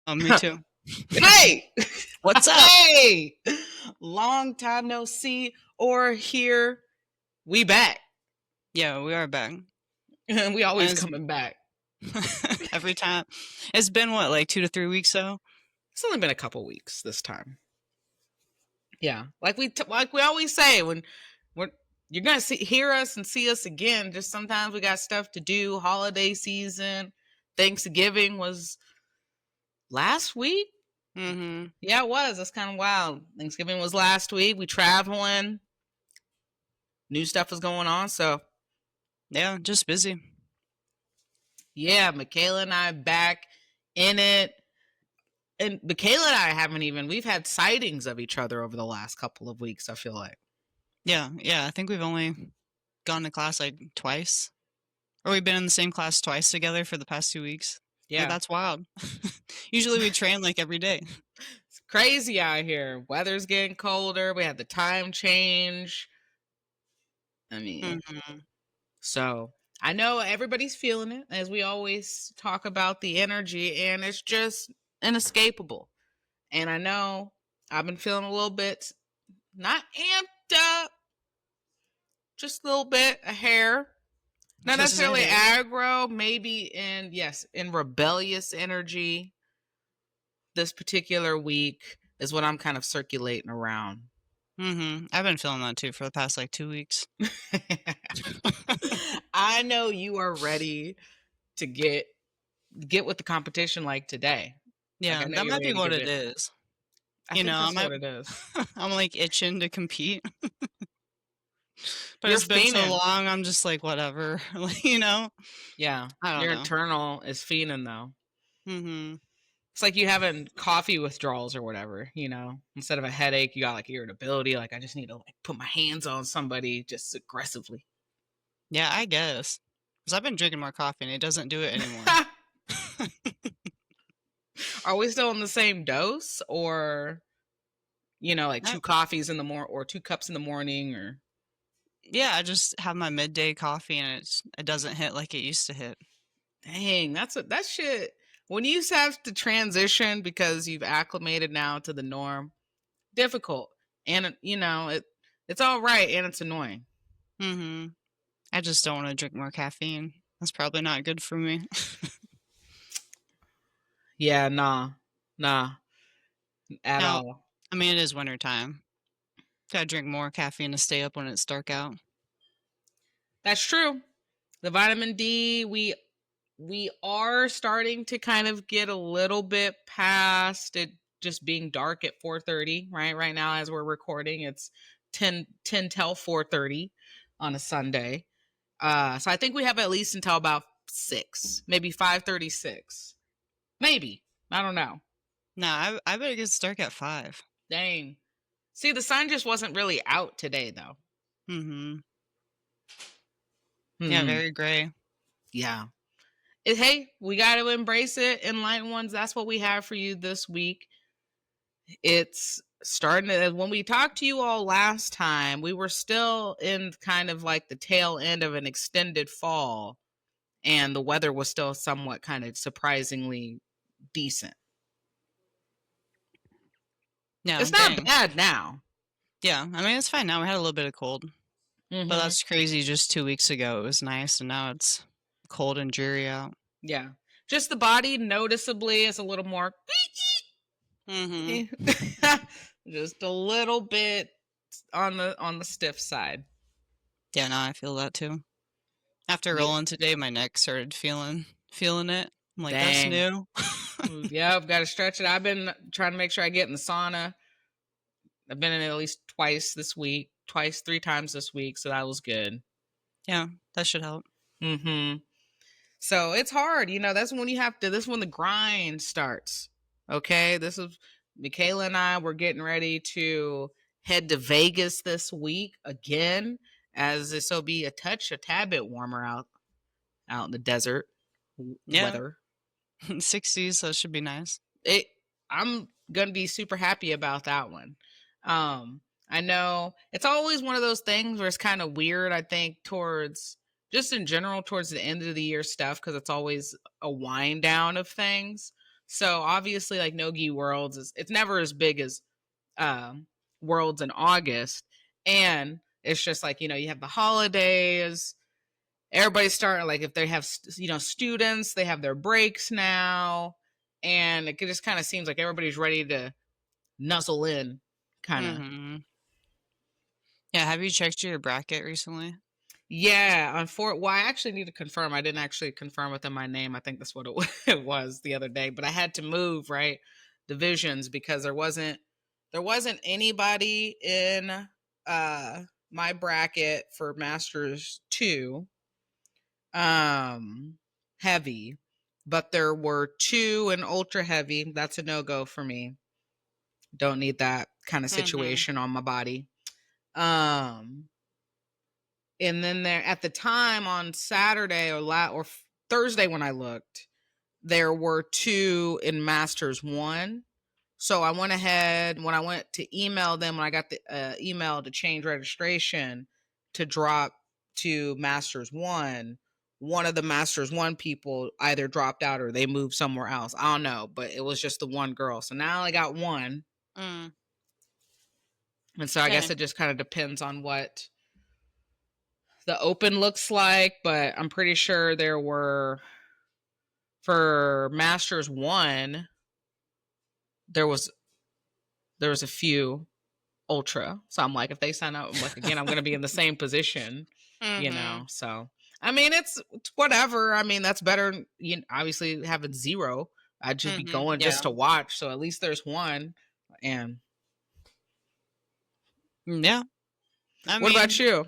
Oh, me too. Hey! What's up? Hey! Long time no see or hear. We back. Yeah, we are back. We always As coming back. every time. It's been what, like 2 to 3 weeks so? It's only been a couple weeks this time. Yeah, like we always say when we're you're gonna hear us and see us again. Just sometimes we got stuff to do. Holiday season, Thanksgiving was last week. Mm-hmm. Yeah, it was. That's kind of wild. Thanksgiving was last week. We traveling. New stuff was going on. So Yeah, just busy. yeah, Michaela and I back in it. And Michaela and I we've had sightings of each other over the last couple of weeks, I feel like. Yeah, I think we've only gone to class like twice. Or we've been in the same class twice together for the past 2 weeks. Like, Yeah. that's wild. Usually we train like every day. It's crazy out here. Weather's getting colder. We had the time change. I mean, Mm-hmm. so I know everybody's feeling it, as we always talk about the energy, and it's just inescapable. And I know I've been feeling a little bit not amped up, just a little bit, a hair. Not Just necessarily saying. aggro, maybe in rebellious energy. This particular week is what I'm kind of circulating around. Mm-hmm. I've been feeling that too for the past like 2 weeks. I know you are ready to get with the competition like today. Like Yeah, I know that you're might ready be to what give it it. is. I You think know, that's what it is. I'm like itching to compete. But You're it's been so fiending. long, I'm just like, whatever. Like, you know? Yeah. I don't Your know. internal is fiending though. Mm-hmm. It's like you having coffee withdrawals or whatever, you know. Instead of a headache, you got like irritability. Like I just need to like put my hands on somebody just aggressively. Yeah, I guess. Because I've been drinking more coffee and it doesn't do it anymore. Are we still in the same dose, or like I, two coffees in the morning or 2 cups in the morning, or yeah, I just have my midday coffee and it doesn't hit like it used to hit. dang, that shit. When you have to transition because you've acclimated now to the norm, difficult, and it's all right, and it's annoying. Mm-hmm. I just don't want to drink more caffeine. That's probably not good for me. Yeah, nah, at Now, all. I mean, it is winter time. Gotta drink more caffeine to stay up when it's dark out. That's true. The vitamin D, we are starting to kind of get a little bit past it just being dark at 4:30, right now as we're recording. It's 10 till 4:30 on a Sunday. So I think we have at least until about 6, maybe 5:36, maybe. I don't know. Nah, I bet it gets dark at 5. Dang. See, the sun just wasn't really out today though. Mm-hmm. Yeah, Hmm. very gray. Yeah. Hey, we got to embrace it. Enlightened ones, that's what we have for you this week. It's starting to, when we talked to you all last time, we were still in kind of like the tail end of an extended fall, and the weather was still somewhat kind of surprisingly decent. Yeah, It's not dang. bad now. Yeah, I mean, it's fine now. We had a little bit of cold. But Mm-hmm. that's crazy. Just 2 weeks ago, it was nice, and now it's cold and dreary out. Yeah. Just the body noticeably is a little more Mm-hmm. just a little bit on the stiff side. Yeah, no, I feel that too. After Yeah. rolling today, my neck started feeling it. I'm like, that's Dang. new. Yeah, I've got to stretch it. I've been trying to make sure I get in the sauna. I've been in it at least twice this week, 3 times this week, so that was good. Yeah, that should help. Mm-hmm. So it's hard, that's when this is when the grind starts. Okay. This is Michaela and I, we're getting ready to head to Vegas this week again, as this will be a tad bit warmer out in the desert Yeah, weather. 60s, so it should be nice. I'm gonna be super happy about that one. I know it's always one of those things where it's kind of weird, I think, towards just in general towards the end of the year stuff, because it's always a wind down of things. So obviously, like Nogi Worlds it's never as big as Worlds in August, and it's just like, you have the holidays. Everybody's starting, like, if they have students, they have their breaks now, and it just kind of seems like everybody's ready to nuzzle in, kind of. Mm-hmm. Yeah, have you checked your bracket recently? Yeah, well, I actually need to confirm. I didn't actually confirm within my name. I think that's what it was the other day. But I had to move, right, divisions, because there wasn't anybody in my bracket for Masters 2 heavy, but there were 2 in ultra heavy. That's a no-go for me. Don't need that kind of Mm-hmm. situation on my body. Um And then there, at the time on Saturday or Thursday when I looked, there were 2 in Masters 1. So I went ahead, when I went to email them, when I got the email to change registration to drop to Masters 1, one of the Masters 1 people either dropped out or they moved somewhere else. I don't know, but it was just the one girl. So now I got one. Mm. And so I guess Okay. it just kind of depends on what the open looks like, but I'm pretty sure there were, for Masters 1, there was a few ultra. So I'm like, if they sign up, I'm like, again, I'm going to be in the same position, Mm-hmm. So I mean, it's whatever. I mean, that's better, obviously having 0. I'd just be Mm-hmm. going Yeah. just to watch, so at least there's one. And Yeah. I what about mean, you?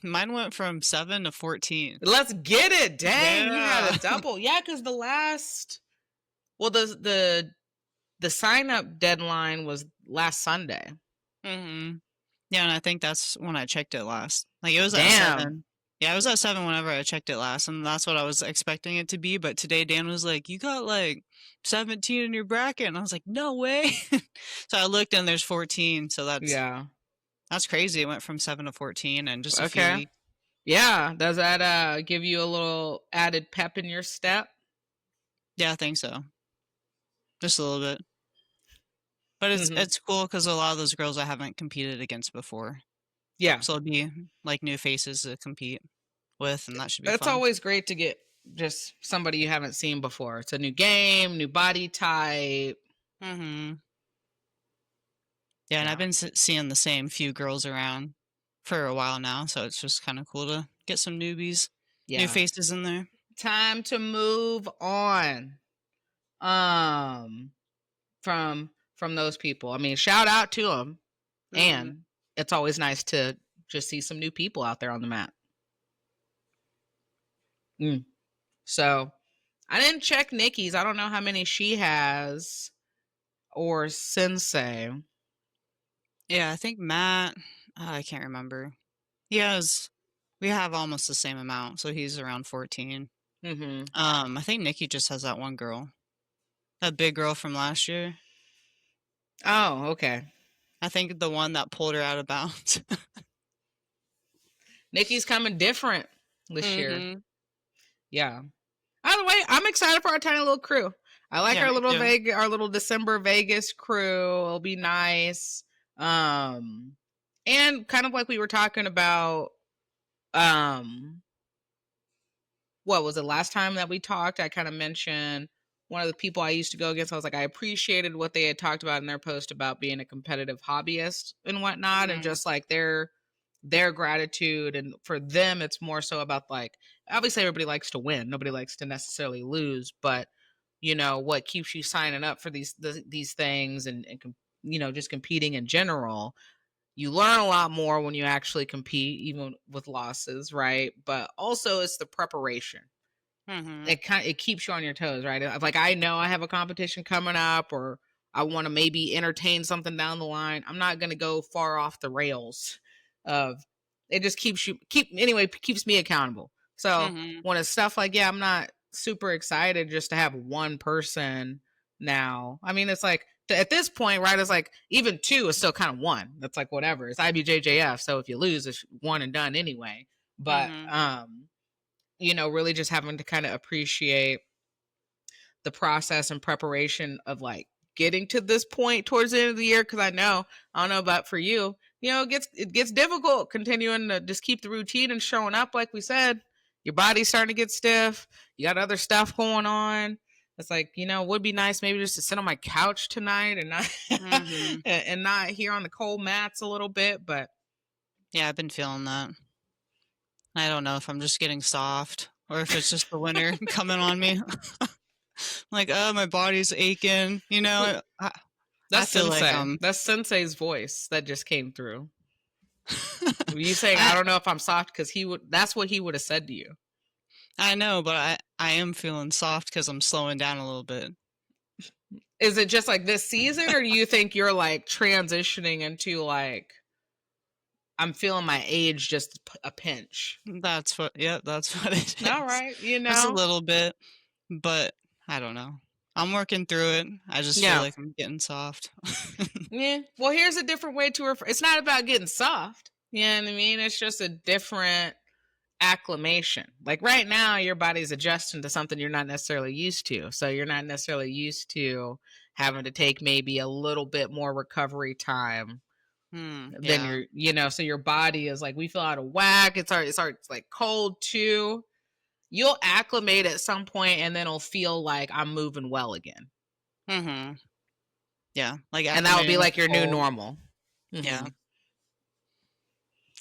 mine went from 7 to 14. Let's get it. Dang, you had Yeah. a double. Yeah, because the sign up deadline was last Sunday. Mm-hmm. Yeah, and I think that's when I checked it last. Like, it was at Damn. 7. Yeah, it was at 7 whenever I checked it last, and that's what I was expecting it to be. But today Dan was like, "You got like 17 in your bracket," and I was like, "No way!" So I looked, and there's 14. So Yeah. that's crazy. It went from 7 to 14 in just a few Okay. weeks. Yeah. Does that give you a little added pep in your step? Yeah, I think so. Just a little bit. But it's Mm-hmm. it's cool because a lot of those girls I haven't competed against before, Yeah. so it'll be like new faces to compete with, and that should be It's fun. always great to get just somebody you haven't seen before. It's a new game, new body type. Mm-hmm. Yeah, and I've Yeah. been seeing the same few girls around for a while now, so it's just kind of cool to get some newbies, new Yeah. faces in there. Time to move on. Um from those people. I mean, shout out to them. Mm-hmm. And it's always nice to just see some new people out there on the mat. Mm. So I didn't check Nikki's. I don't know how many she has, or Sensei. Yeah, I think Matt. I can't remember. He has. We have almost the same amount, so he's around 14. Mm-hmm. I think Nikki just has that one girl, that big girl from last year. Oh, okay. I think the one that pulled her out of bounds. Nikki's coming different this year. Mm-hmm. Yeah. Either way, I'm excited for our tiny little crew. I like Yeah, our me little too. our little December Vegas crew. It'll be nice. And kind of like we were talking about, um, what was it, last time that we talked? I kind of mentioned one of the people I used to go against. I was like, I appreciated what they had talked about in their post about being a competitive hobbyist and whatnot, and Mm-hmm. just like their gratitude. And for them, it's more so about, like, obviously everybody likes to win, nobody likes to necessarily lose, but what keeps you signing up for these things, and just competing in general. You learn a lot more when you actually compete, even with losses, right? But also it's the preparation. Mm-hmm. It keeps you on your toes, right? Like, I know I have a competition coming up, or I want to maybe entertain something down the line. I'm not going to go far off the rails of it. Just keeps me accountable. So Mm-hmm. when it's stuff like, yeah, I'm not super excited just to have one person now. I mean, it's like, at this point, right, it's like even 2 is still kind of 1. That's like, whatever. It's IBJJF, so if you lose, it's 1 and done anyway. But Mm-hmm. really just having to kind of appreciate the process and preparation of like getting to this point towards the end of the year. Cause I don't know about for you, it gets difficult continuing to just keep the routine and showing up. Like we said, your body's starting to get stiff. You got other stuff going on. It's like, it would be nice maybe just to sit on my couch tonight and not and not here on the cold mats a little bit. But yeah, I've been feeling that. I don't know if I'm just getting soft or if it's just the winter coming on me. Like, oh, my body's aching. I that's feel like that's Sensei's voice that just came through. You saying I don't know if I'm soft because that's what he would have said to you. I know, but I am feeling soft because I'm slowing down a little bit. Is it just like this season, or do you think you're like transitioning into like I'm feeling my age just a pinch? That's what it is. All right, Just a little bit, but I don't know. I'm working through it. I just feel like I'm getting soft. Yeah. Well, here's a different way to refer. It's not about getting soft. You know what I mean? It's just a different acclimation. Like right now, your body's adjusting to something you're not necessarily used to. So you're not necessarily used to having to take maybe a little bit more recovery time than so your body is like, we feel out of whack. It's like cold too. You'll acclimate at some point and then it'll feel like I'm moving well again. Mm-hmm. Yeah. And that will be like your new normal. Mm-hmm. Yeah.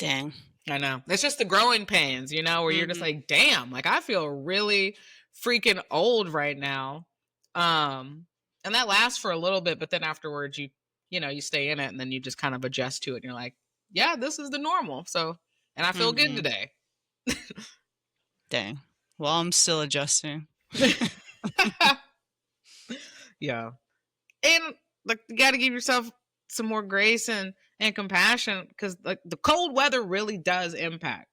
Dang. I know. It's just the growing pains, where you're just like, damn, like I feel really freaking old right now. And that lasts for a little bit, but then afterwards you stay in it and then you just kind of adjust to it and you're like, yeah, this is the normal. So, and I feel good today. Dang. Well, I'm still adjusting. Yeah. And like you got to give yourself some more grace and compassion because like the cold weather really does impact.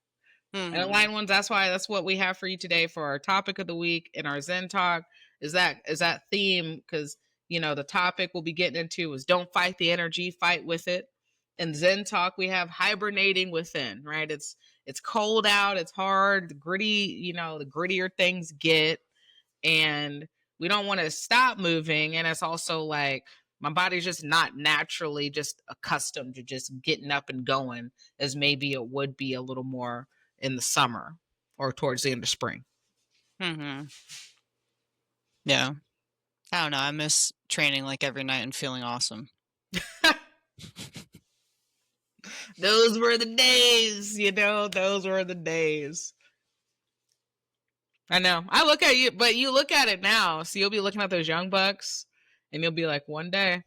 And Enlightened Ones, that's what we have for you today for our topic of the week in our Zen talk is that theme because the topic we'll be getting into is don't fight the energy, fight with it. In Zen talk we have hibernating within, right? It's cold out, it's hard, the gritty, the grittier things get, and we don't want to stop moving. And it's also like my body's just not naturally just accustomed to just getting up and going as maybe it would be a little more in the summer or towards the end of spring. Yeah. I don't know. I miss training like every night and feeling awesome. Those were the days, those were the days. I know. I look at you, but you look at it now. So you'll be looking at those young bucks and you'll be like, one day,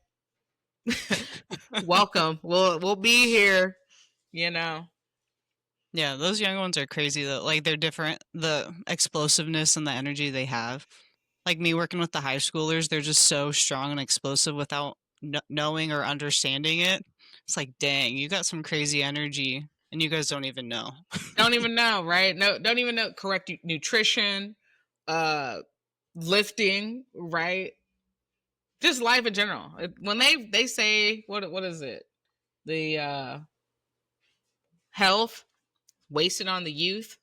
welcome. We'll be here, Yeah, those young ones are crazy though. Like they're different. The explosiveness and the energy they have. Like me working with the high schoolers, they're just so strong and explosive without knowing or understanding it. It's like, dang, you got some crazy energy and you guys don't even know. Don't even know, right? No, don't even know correct nutrition, lifting, right? Just life in general. When they say what is it? The health wasted on the youth.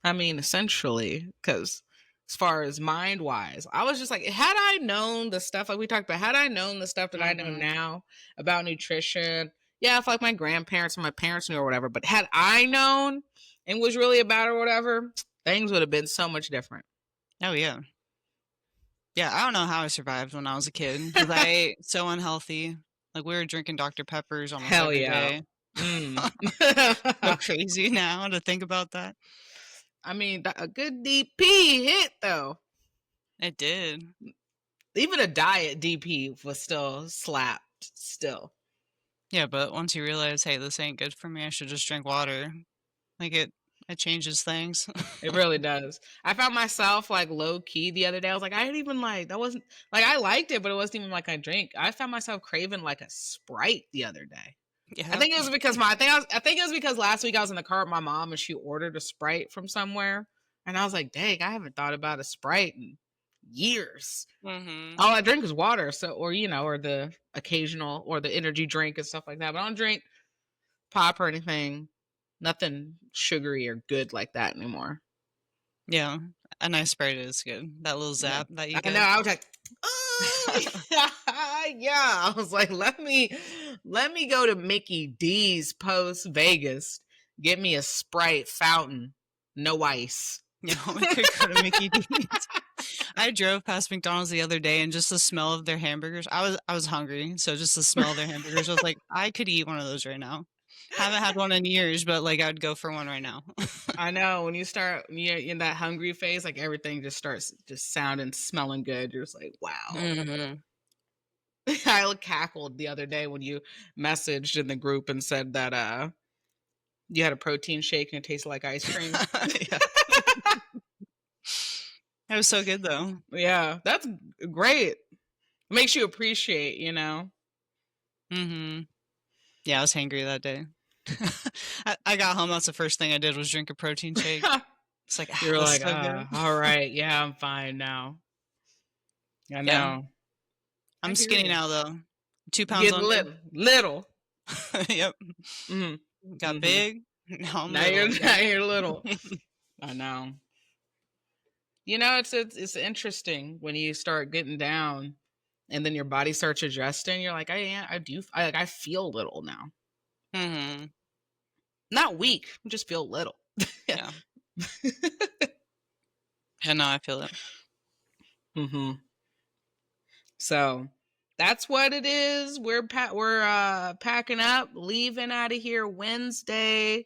I mean, essentially, because as far as mind wise, I was just like, had I known the stuff like we talked about, had I known the stuff that I know now about nutrition, yeah, if like my grandparents and my parents knew or whatever, but had I known and was really about it or whatever, things would have been so much different. Oh, yeah. Yeah, I don't know how I survived when I was a kid because I ate so unhealthy. Like we were drinking Dr. Peppers almost every day. So crazy now to think about that. I mean, a good DP hit though. It did. Even a diet DP was still slapped still. Yeah, but once you realize, hey, this ain't good for me, I should just drink water. Like it changes things. It really does. I found myself like low key the other day. I was like, I didn't even like that wasn't like I liked it, but it wasn't even like I drink. I found myself craving like a Sprite the other day. Yeah. I think it was because I think it was because last week I was in the car with my mom and she ordered a Sprite from somewhere. And I was like, dang, I haven't thought about a Sprite in years. All I drink is water. So, or the occasional or the energy drink and stuff like that. But I don't drink pop or anything. Nothing sugary or good like that anymore. Yeah. A nice Sprite is good. That little Yeah. zap that you I know. get. I was like, oh yeah. I was like, let me go to Mickey D's post Vegas. Get me a Sprite fountain, no ice. Yeah, we could go to Mickey D's. I drove past McDonald's the other day and just the smell of their hamburgers. I was hungry, so just the smell of their hamburgers, I was like, I could eat one of those right now. Haven't had one in years, but like I'd go for one right now. I know when you're in that hungry phase, like everything just starts just sounding, smelling good. You're just like, wow. Mhm. I cackled the other day when you messaged in the group and said that you had a protein shake and it tasted like ice cream. Yeah. It was so good though. Yeah, that's great. It makes you appreciate, you know. Mhm. Yeah, I was hangry that day. I got home, that's the first thing I did was drink a protein shake. It's like, You're that's like, so good. all right, yeah, I'm fine now. I Yeah. know. I I'm hear skinny you. now though. 2 pounds Get on me. little. Yep. Mm-hmm. Got Mm-hmm. big. Now I'm Now little you're again. now you're little. I know. You know, it's interesting when you start getting down, and then your body starts adjusting. You're like, I feel little now. Mhm. Not weak, I just feel little. Yeah. Yeah, no, I feel it. hmm So that's what it is. We're packing up, leaving out of here Wednesday.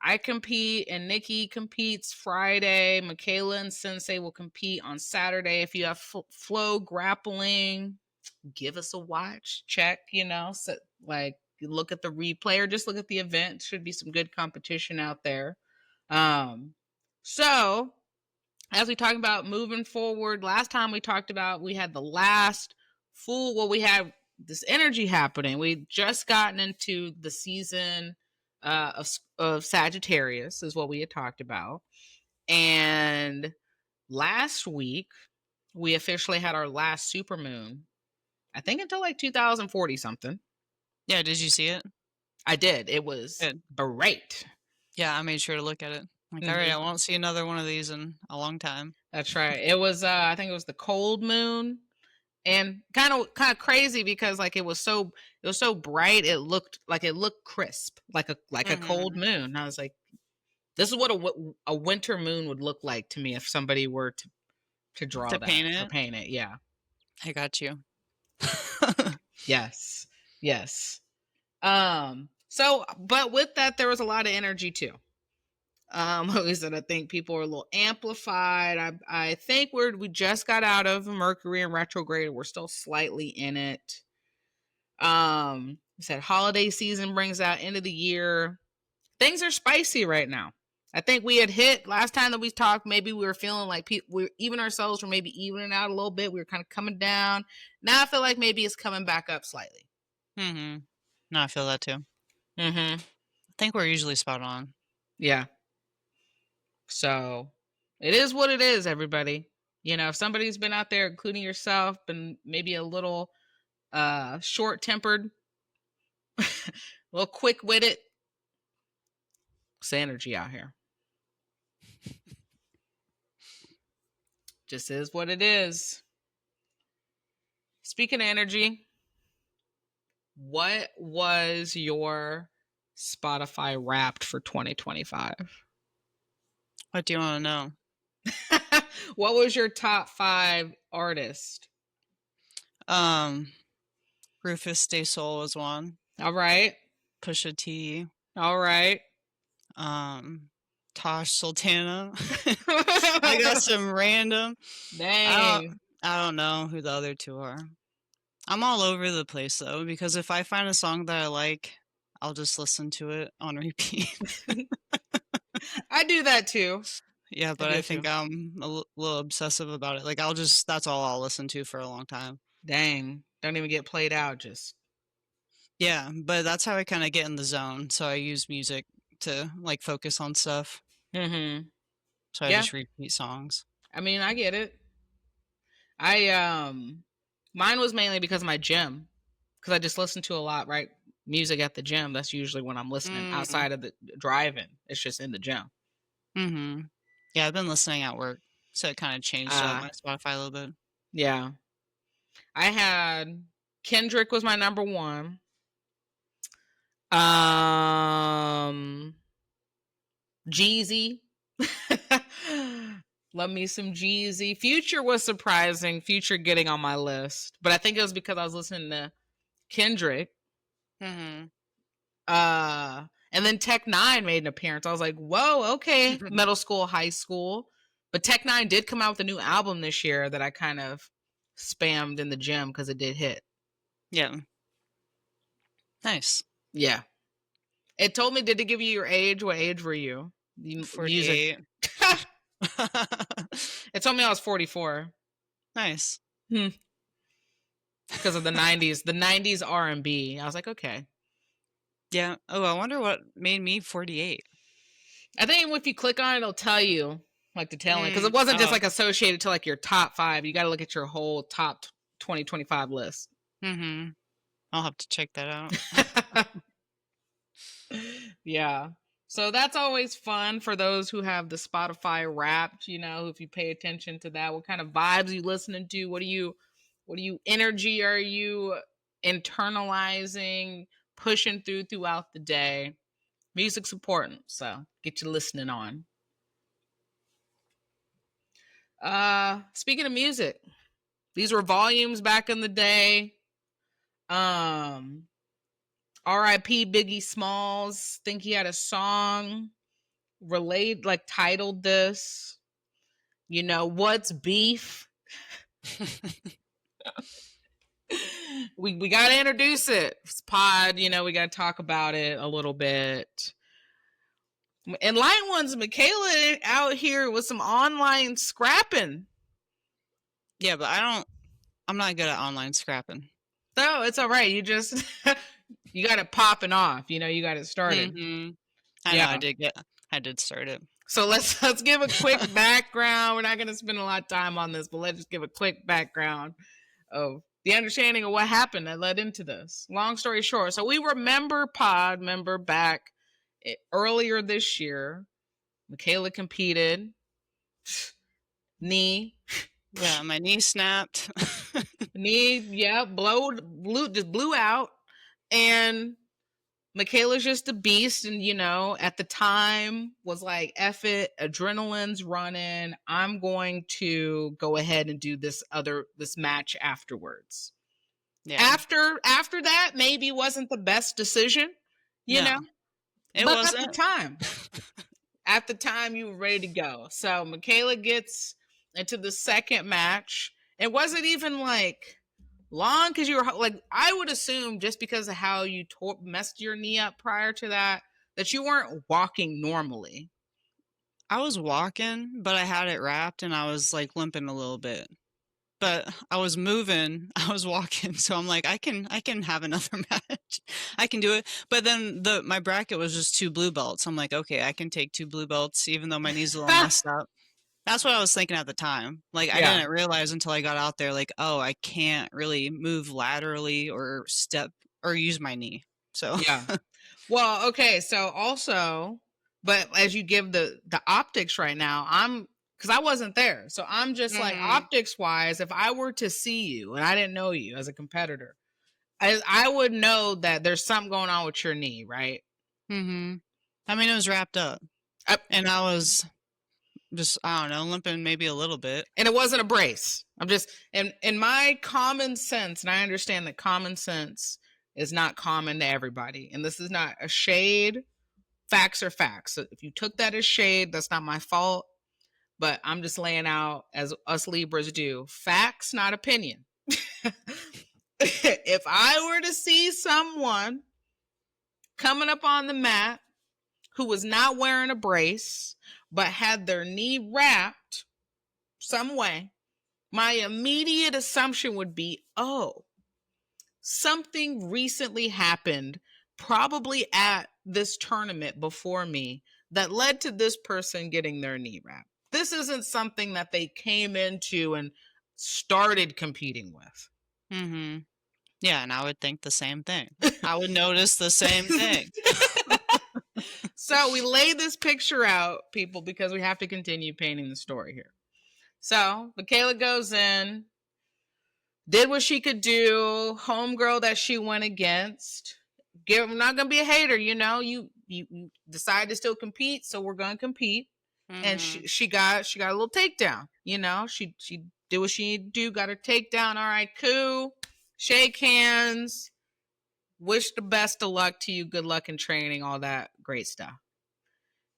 I compete and Nikki competes Friday. Michaela and Sensei will compete on Saturday. If you have flow grappling, give us a watch. Check, so, like look at the replay or just look at the event. Should be some good competition out there. So as we talk about moving forward, last time we talked about we had the last we had this energy happening. We just gotten into the season of Sagittarius is what we had talked about. And last week we officially had our last supermoon. I think until like 2040 something. Yeah, did you see it? I did. It was Good. great. Yeah, I made sure to look at it. Like, all right, I won't see another one of these in a long time. That's right. It was I think it was the cold moon, and kind of crazy because like it was so bright, it looked crisp, like a cold Mhm. moon. And I was like, this is what a winter moon would look like to me if somebody were to draw To that paint or it, paint it. Yeah. I got you. Yes. Yes. So but with that there was a lot of energy too. Like I said, I think people are a little amplified. I think we just got out of Mercury in retrograde. We're still slightly in it. I said holiday season brings out end of the year. Things are spicy right now. I think we had hit last time that we talked. Maybe we were feeling like we even ourselves were maybe evening out a little bit. We were kind of coming down. Now I feel like maybe it's coming back up slightly. Mhm. No, I feel that too. Mm-hmm. I think we're usually spot on. Yeah. So it is what it is, everybody. If somebody's been out there, including yourself, been maybe a little short tempered, a little quick witted, it's energy out here. Just is what it is. Speaking of energy, what was your Spotify Wrapped for 2025? What do you want to know? What was your top 5 artists? Um, Rufus Day Soul was one. All right. Pusha T. All right. Tosh Sultana. I got some random. I don't. Dang. I don't know who the other two are. I'm all over the place though because if I find a song that I like, I'll just listen to it on repeat. I do that too. Yeah, I but I do too. think I'm a little obsessive about it. Like that's all I'll listen to for a long time. Dang. Don't even get played out. Just. Yeah, but that's how I kind of get in the zone. So I use music to like focus on stuff. Mm-hmm. So I Yeah. just repeat songs. I mean, I get it. Mine was mainly because of my gym. Because I just listen to a lot, right? Music at the gym. That's usually when I'm listening Mm. outside of the driving. It's just in the gym. Mhm. Yeah, I've been listening at work, so it kind of changed up Uh, my Spotify a little bit. yeah. I had Kendrick was my number one. Jeezy. Love me some Jeezy. Future was surprising. Future getting on my list, but I think it was because I was listening to Kendrick. Mm-hmm. And then Tech Nine made an appearance. I was like, whoa, okay, middle school, high school. But Tech Nine did come out with a new album this year that I kind of spammed in the gym because it did hit. Yeah. Nice. Yeah. It told me, did it give you your age? What age were you? Music. 48. It told me I was 44. Nice. Because of the 90s. The 90s R&B. I was like, okay. Yeah. Oh, I wonder what made me 48. I think if you click on it, it'll tell you like the tail end. Because it wasn't just like associated to like your top 5. You got to look at your whole top 2025 list. Mm-hmm. I'll have to check that out. Yeah. So that's always fun for those who have the Spotify Wrapped, you know, if you pay attention to that. What kind of vibes are you listening to? What energy are you internalizing, pushing throughout the day? Music's important, so get you listening on. Speaking of music, these were volumes back in the day. R.I.P. Biggie Smalls. Think he had a song titled this. You know, what's beef? we got to introduce it. It's pod, you know, we got to talk about it a little bit. And Light Ones, Michaela out here with some online scrapping. Yeah, but I'm not good at online scrapping. No, it's all right. You just, you got it popping off. You know, you got it started. Mm-hmm. I know, I did start it. So let's give a quick background. We're not going to spend a lot of time on this, but let's just give a quick background of the understanding of what happened that led into this. Long story short, so we remember back earlier this year. Michaela competed. Knee. Yeah, my knee snapped. Knee, yeah, blew out. And Michaela's just a beast, and you know, at the time was like, F it, adrenaline's running. I'm going to go ahead and do this match afterwards. Yeah. After that, maybe wasn't the best decision, you know? It wasn't. At the time you were ready to go. So Michaela gets into the second match. It wasn't even like long, because you were like, I would assume just because of how you messed your knee up prior to that you weren't walking normally. I was walking, but I had it wrapped and I was like limping a little bit. But I was moving, I was walking, so I'm like, I can have another match. I can do it. But then my bracket was just 2 blue belts. I'm like, okay, I can take 2 blue belts, even though my knee's a little messed up. That's what I was thinking at the time. Like, I didn't realize until I got out there, like, oh, I can't really move laterally or step or use my knee. So yeah. Well, okay. So also, but as you give the optics right now, because I wasn't there. So I'm just like, optics wise, if I were to see you and I didn't know you as a competitor, I would know that there's something going on with your knee, right? Mm-hmm. I mean, it was wrapped up. And I was just, I don't know, limping maybe a little bit. And it wasn't a brace. I'm just, in my common sense, and I understand that common sense is not common to everybody. And this is not a shade. Facts are facts. So if you took that as shade, that's not my fault. But I'm just laying out, as us Libras do, facts, not opinion. If I were to see someone coming up on the mat who was not wearing a brace, but had their knee wrapped some way, my immediate assumption would be, oh, something recently happened, probably at this tournament before me, that led to this person getting their knee wrapped. This isn't something that they came into and started competing with. Mm-hmm. Yeah, and I would think the same thing. I would notice the same thing. So we lay this picture out, people, because we have to continue painting the story here. So Michaela goes in, did what she could do, homegirl that she went against. I'm not gonna be a hater, you know. You decide to still compete, so we're gonna compete. And she got a little takedown, you know. She did what she needed to do, got her takedown. All right, cool. Shake hands. Wish the best of luck to you. Good luck in training, all that great stuff.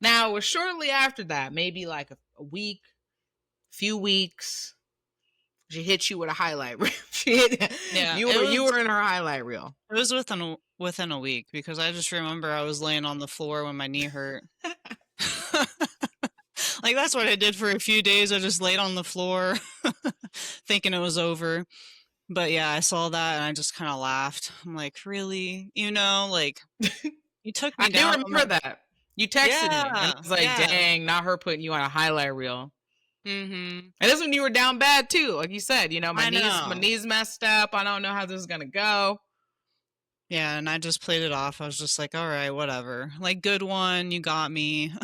Now, it was shortly after that, maybe like a week, few weeks, she hit you with a highlight reel. You were in her highlight reel. It was within a week, because I just remember I was laying on the floor when my knee hurt. Like, that's what I did for a few days. I just laid on the floor thinking it was over. But yeah, I saw that and I just kind of laughed. I'm like, really? You know, like, you took me down. I do remember that. You texted me. And I was like, dang, not her putting you on a highlight reel. And this when you were down bad too. Like you said, you know, my knees messed up. I don't know how this is going to go. Yeah, and I just played it off. I was just like, all right, whatever. Like, good one. You got me.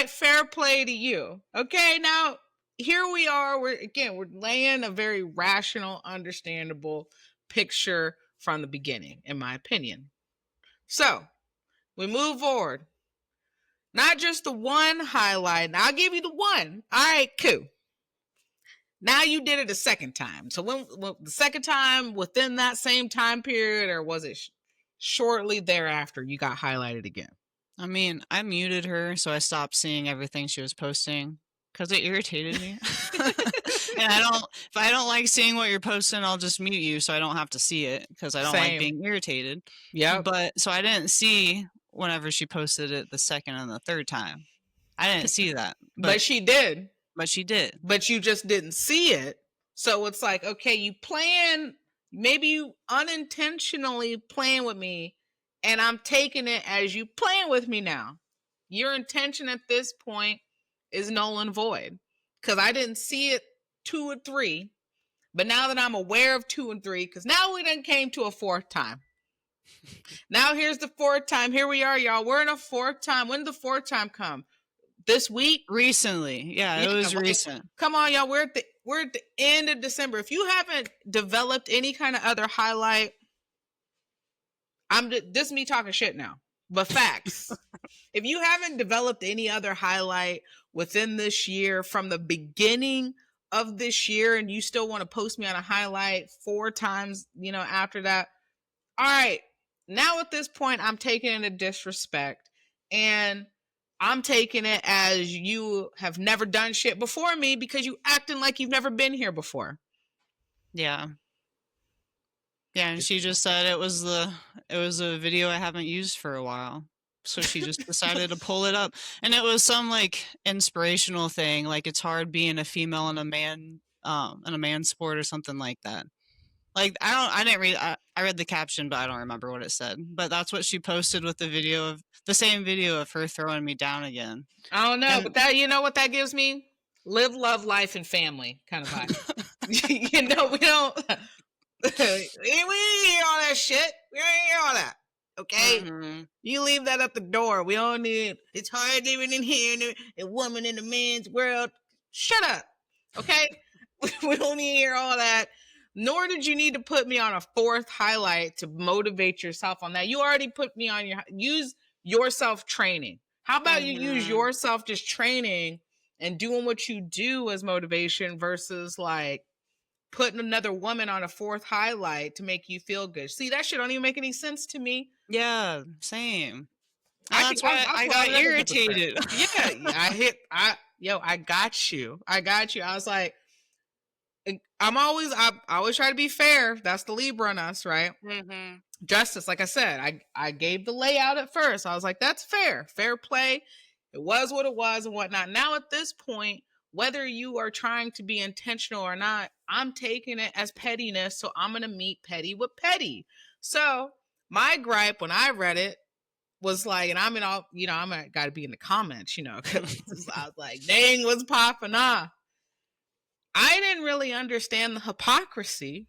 Fair play to you. Okay, now here we are. We're laying a very rational, understandable picture from the beginning, in my opinion. So we move forward. Not just the one highlight. I'll give you the one. All right, cool. Now you did it a second time. So when the second time within that same time period, or was it shortly thereafter you got highlighted again? I mean, I muted her, so I stopped seeing everything she was posting because it irritated me. And if I don't like seeing what you're posting, I'll just mute you so I don't have to see it, because I don't like being irritated. Yeah. But so I didn't see whenever she posted it the second and the third time. I didn't see that. But she did. But she did. But you just didn't see it. So it's like, okay, maybe you unintentionally playing with me, and I'm taking it as you playing with me now. Your intention at this point is null and void, because I didn't see it 2 and 3. But now that I'm aware of 2 and 3, because now we done came to a fourth time. Now here's the fourth time. Here we are, y'all. We're in a fourth time. When did the fourth time come? This week? Recently. Yeah, it was recent. Come on, y'all. We're at the end of December. If you haven't developed any kind of other highlight, this is me talking shit now. But facts. If you haven't developed any other highlight within this year, from the beginning of this year, and you still want to post me on a highlight 4 times, you know, after that, all right. Now at this point, I'm taking it a disrespect, and I'm taking it as you have never done shit before me, because you acting like you've never been here before. Yeah. Yeah, and she just said it was a video I haven't used for a while. So she just decided to pull it up. And it was some like inspirational thing, like it's hard being a female in a man sport or something like that. Like I read the caption, but I don't remember what it said. But that's what she posted with the same video of her throwing me down again. I don't know, but that, you know what that gives me? Live, love, life, and family kind of vibe. You know, we don't we ain't hear all that shit. We ain't hear all that. Okay? Mm-hmm. You leave that at the door. We don't need it's hard living in here, a woman in a man's world. Shut up. Okay? We don't need to hear all that. Nor did you need to put me on a fourth highlight to motivate yourself on that. You already put me on use yourself training. How about you use yourself just training and doing what you do as motivation, versus like putting another woman on a fourth highlight to make you feel good. See, that shit don't even make any sense to me. Yeah, same. That's why I got irritated. Yeah, I got you. I was like, I always try to be fair. That's the Libra in us, right? Mm-hmm. Justice, like I said, I gave the layout at first. I was like, that's fair play. It was what it was and whatnot. Now at this point, whether you are trying to be intentional or not, I'm taking it as pettiness. So I'm going to meet petty with petty. So my gripe when I read it was like, and I'm in all, you know, I'm got to be in the comments, you know, because I was like, dang, what's popping off? I didn't really understand the hypocrisy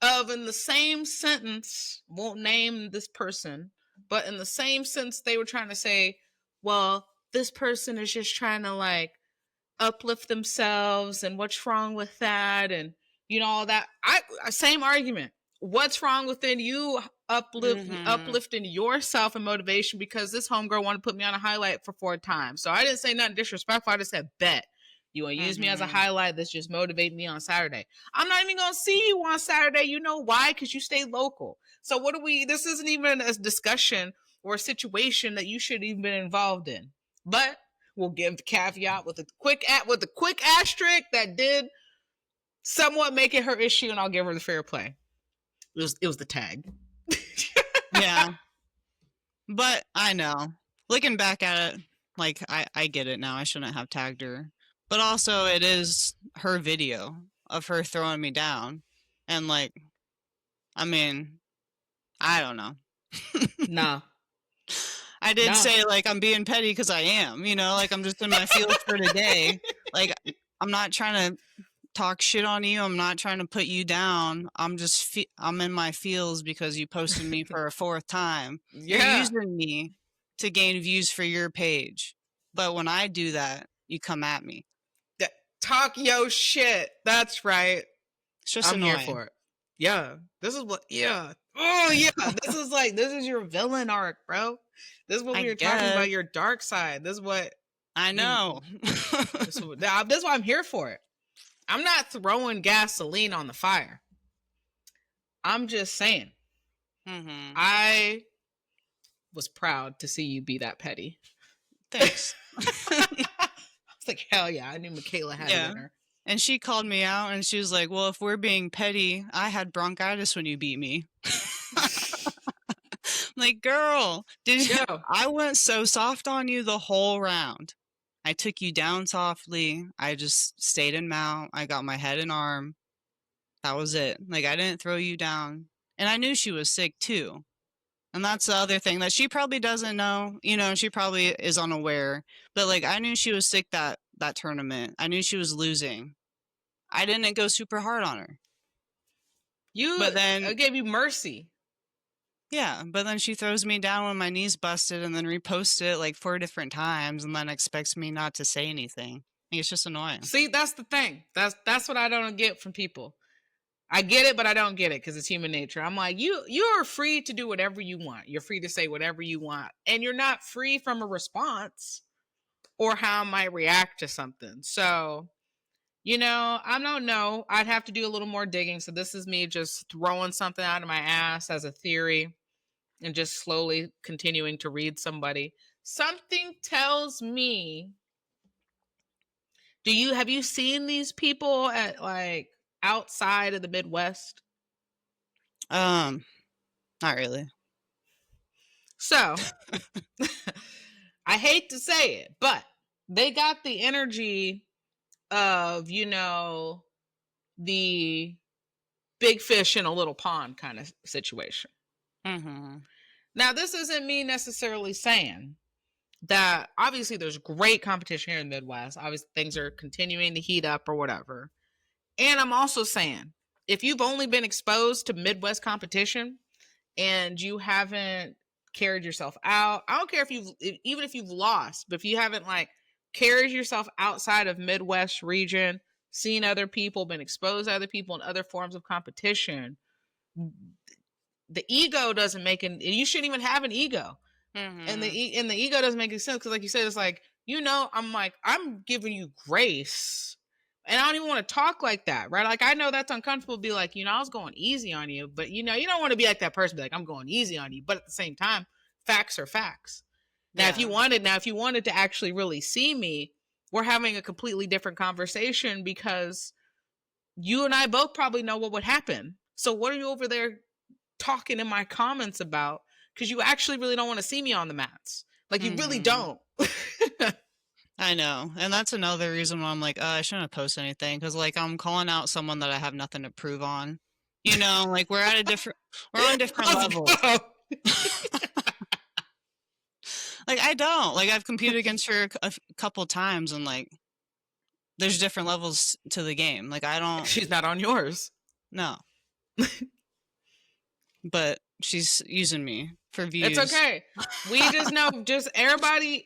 of, in the same sentence, won't name this person, but in the same sense, they were trying to say, well, this person is just trying to like uplift themselves, and what's wrong with that, and all that. Same argument. What's wrong within you uplifting yourself and motivation? Because this homegirl wanted to put me on a highlight for 4 times, so I didn't say nothing disrespectful. I just said, bet you want to use me as a highlight. That's just motivating me on Saturday. I'm not even gonna see you on Saturday. You know why? Because you stay local. So what do we? This isn't even a discussion or a situation that you should even been involved in. But we'll give the caveat with a quick asterisk that did somewhat make it her issue, and I'll give her the fair play. It was the tag. Yeah. But I know. Looking back at it, like, I get it now. I shouldn't have tagged her. But also, it is her video of her throwing me down. And, like, I mean, I don't know. Nah. I did say, like, I'm being petty because I am, like, I'm just in my feels for today. Like, I'm not trying to talk shit on you. I'm not trying to put you down. I'm just, I'm in my feels because you posted me for a 4th time. Yeah. You're using me to gain views for your page. But when I do that, you come at me. Talk your shit. That's right. It's just I'm annoying. here for it. Yeah. This is what, yeah. Oh, yeah. This is your villain arc, bro. This is what we were talking about, your dark side. This is what. I know. This is why I'm here for it. I'm not throwing gasoline on the fire. I'm just saying. I was proud to see you be that petty. Thanks. I was like, hell yeah, I knew Michaela had it in her. And she called me out, and she was like, well, if we're being petty, I had bronchitis when you beat me. Like, girl, I went so soft on you the whole round. I took you down softly. I just stayed in mount. I got my head and arm. That was it. Like, I didn't throw you down. And I knew she was sick, too. And that's the other thing that she probably doesn't know. She probably is unaware. But, like, I knew she was sick that tournament. I knew she was losing. I didn't go super hard on her. But then I gave you mercy. Yeah, but then she throws me down when my knee's busted and then reposts it like 4 different times and then expects me not to say anything. It's just annoying. See, that's the thing. That's what I don't get from people. I get it, but I don't get it because it's human nature. I'm like, you are free to do whatever you want. You're free to say whatever you want. And you're not free from a response or how I might react to something. So, I don't know. I'd have to do a little more digging. So this is me just throwing something out of my ass as a theory and just slowly continuing to read somebody. Something tells me, have you seen these people at like outside of the Midwest? Not really. So, I hate to say it, but they got the energy of, the big fish in a little pond kind of situation. Now, this isn't me necessarily saying that obviously there's great competition here in the Midwest. Obviously, things are continuing to heat up or whatever. And I'm also saying, if you've only been exposed to Midwest competition and you haven't carried yourself out, I don't care even if you've lost, but if you haven't like carried yourself outside of Midwest region, seen other people, been exposed to other people in other forms of competition, the ego doesn't make you shouldn't even have an ego. And the ego doesn't make any sense because, like you said, it's like, I'm giving you grace. And I don't even want to talk like that, right? Like, I know that's uncomfortable to be like, I was going easy on you. But, you don't want to be like that person, be like, I'm going easy on you. But at the same time, facts are facts. Now, if you wanted to actually really see me, we're having a completely different conversation because you and I both probably know what would happen. So what are you over there talking in my comments about? Because you actually really don't want to see me on the mats. Like, you really don't. I know. And that's another reason why I'm like, I shouldn't have posted anything. Because, like, I'm calling out someone that I have nothing to prove on. Like, we're on different levels. Like, I don't. Like, I've competed against her a couple times, and, like, there's different levels to the game. Like, I don't... She's not on yours. No. But she's using me for views. It's okay. We just know, just everybody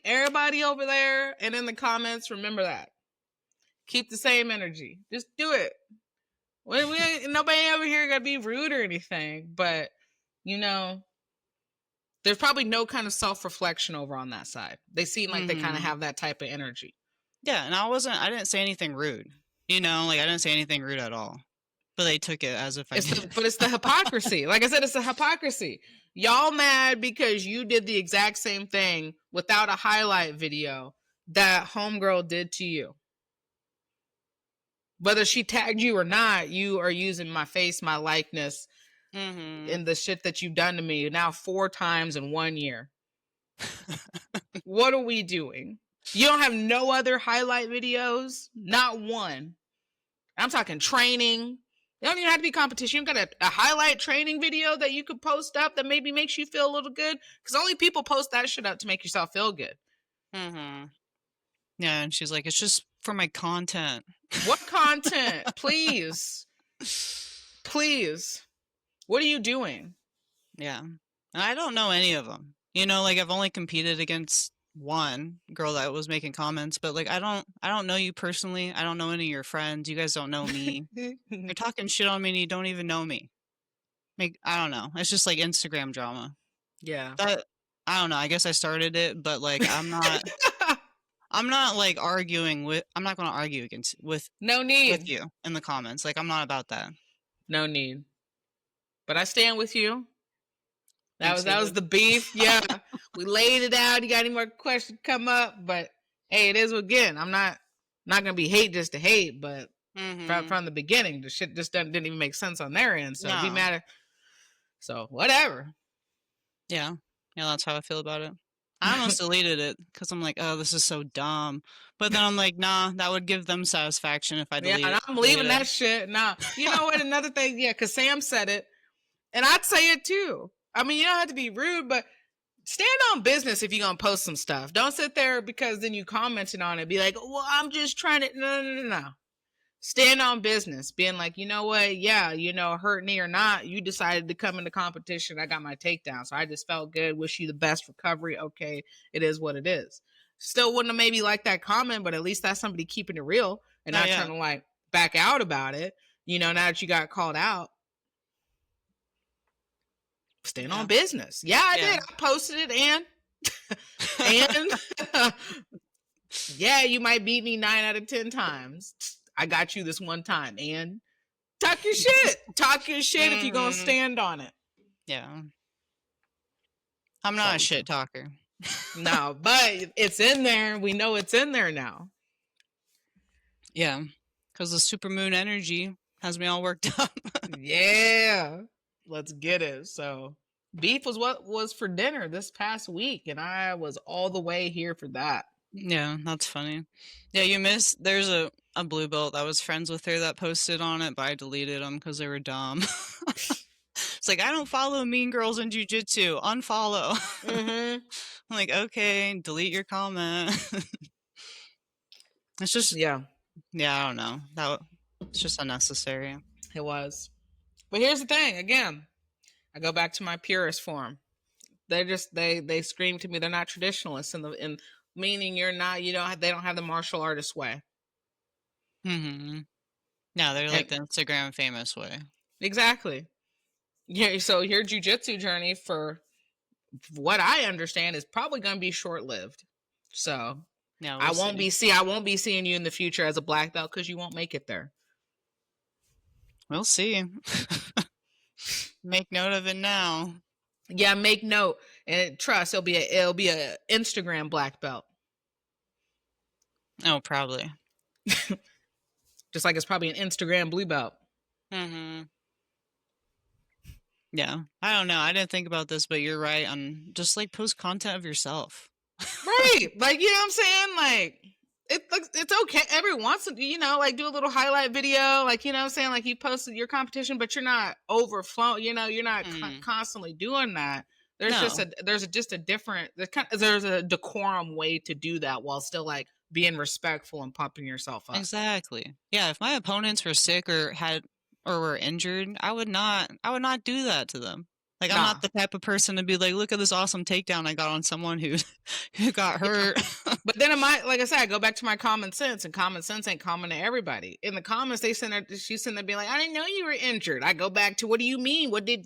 over there and in the comments, remember that. Keep the same energy. Just do it. Nobody over here got to be rude or anything, but there's probably no kind of self-reflection over on that side. They seem like they kind of have that type of energy. Yeah, and I didn't say anything rude. I didn't say anything rude at all. But they took it as if I did. But it's the hypocrisy. Like I said, it's the hypocrisy. Y'all mad because you did the exact same thing without a highlight video that homegirl did to you. Whether she tagged you or not, you are using my face, my likeness, and the shit that you've done to me now 4 times in 1 year. What are we doing? You don't have no other highlight videos? Not one. I'm talking training. You don't even have to be competition. You got a highlight training video that you could post up that maybe makes you feel a little good. Because only people post that shit up to make yourself feel good. Yeah, and she's like, it's just for my content. What content? Please. Please. What are you doing? Yeah. And I don't know any of them. I've only competed against one girl that was making comments, but I don't know you personally. I don't know any of your friends. You guys don't know me. You're talking shit on me and you don't even know me. I don't know. It's just like Instagram drama. Yeah. I don't know. I guess I started it, but I'm not arguing with. I'm not going to argue with no need with you in the comments. I'm not about that. No need. But I stand with you. That was the beef. Yeah. We laid it out. You got any more questions come up? But hey, it is again. I'm not gonna be hate just to hate, but from the beginning, the shit just didn't even make sense on their end. So it'd be mad. So whatever. Yeah. That's how I feel about it. I almost deleted it because I'm like, oh, this is so dumb. But then I'm like, nah, that would give them satisfaction if I delete it. Yeah, I'm leaving that shit. Nah. You know what? Another thing, yeah, because Sam said it, and I'd say it too. I mean, you don't have to be rude, but stand on business if you're going to post some stuff. Don't sit there because then you commented on it. Be like, well, I'm just trying to... No. Stand on business. Being like, you know what? Yeah, hurt me or not, you decided to come into competition. I got my takedown. So I just felt good. Wish you the best recovery. Okay, it is what it is. Still wouldn't have maybe liked that comment, but at least that's somebody keeping it real and not trying to back out about it. Now that you got called out. Stand on business. Yeah, I did. I posted it and yeah, you might beat me 9 out of 10 times. I got you this one time. And talk your shit. Talk your shit if you're going to stand on it. Yeah. I'm not a shit talker. No, but it's in there. We know it's in there now. Yeah. Because the supermoon energy has me all worked up. Yeah. Let's get it. So beef was what was for dinner this past week, and I was all the way here for that. Yeah, that's funny. Yeah, you missed. There's a blue belt that was friends with her that posted on it, but I deleted them because they were dumb. It's like, I don't follow mean girls in jiu-jitsu. Unfollow. I'm like, okay, delete your comment. It's just I don't know. It's just unnecessary. It was. But here's the thing, again, I go back to my purist form. They scream to me they're not traditionalists in meaning you're not, they don't have the martial artist way. No, they're like the Instagram famous way. Exactly. Yeah, so your jiu-jitsu journey, for what I understand, is probably going to be short-lived. So I won't be seeing you in the future as a black belt because you won't make it there. We'll see. Make note of it now. Yeah, make note and trust. It'll be a Instagram black belt. Oh, probably. Just like it's probably an Instagram blue belt. Yeah, I don't know. I didn't think about this, but you're right. On just post content of yourself. Right, you know what I'm saying? It's okay every once in, do a little highlight video, you know what I'm saying, you posted your competition, but you're not overflowing, you're not constantly doing that. There's just a different, there's a decorum way to do that while still being respectful and pumping yourself up. Exactly. Yeah, if my opponents were sick or were injured, I would not do that to them. Like, I'm Nah. not the type of person to be like, "Look at this awesome takedown I got on someone who who got Yeah. hurt." But then like I said, I go back to my common sense, and common sense ain't common to everybody. In the comments, she's sitting there being like, "I didn't know you were injured." I go back to, "What do you mean? What did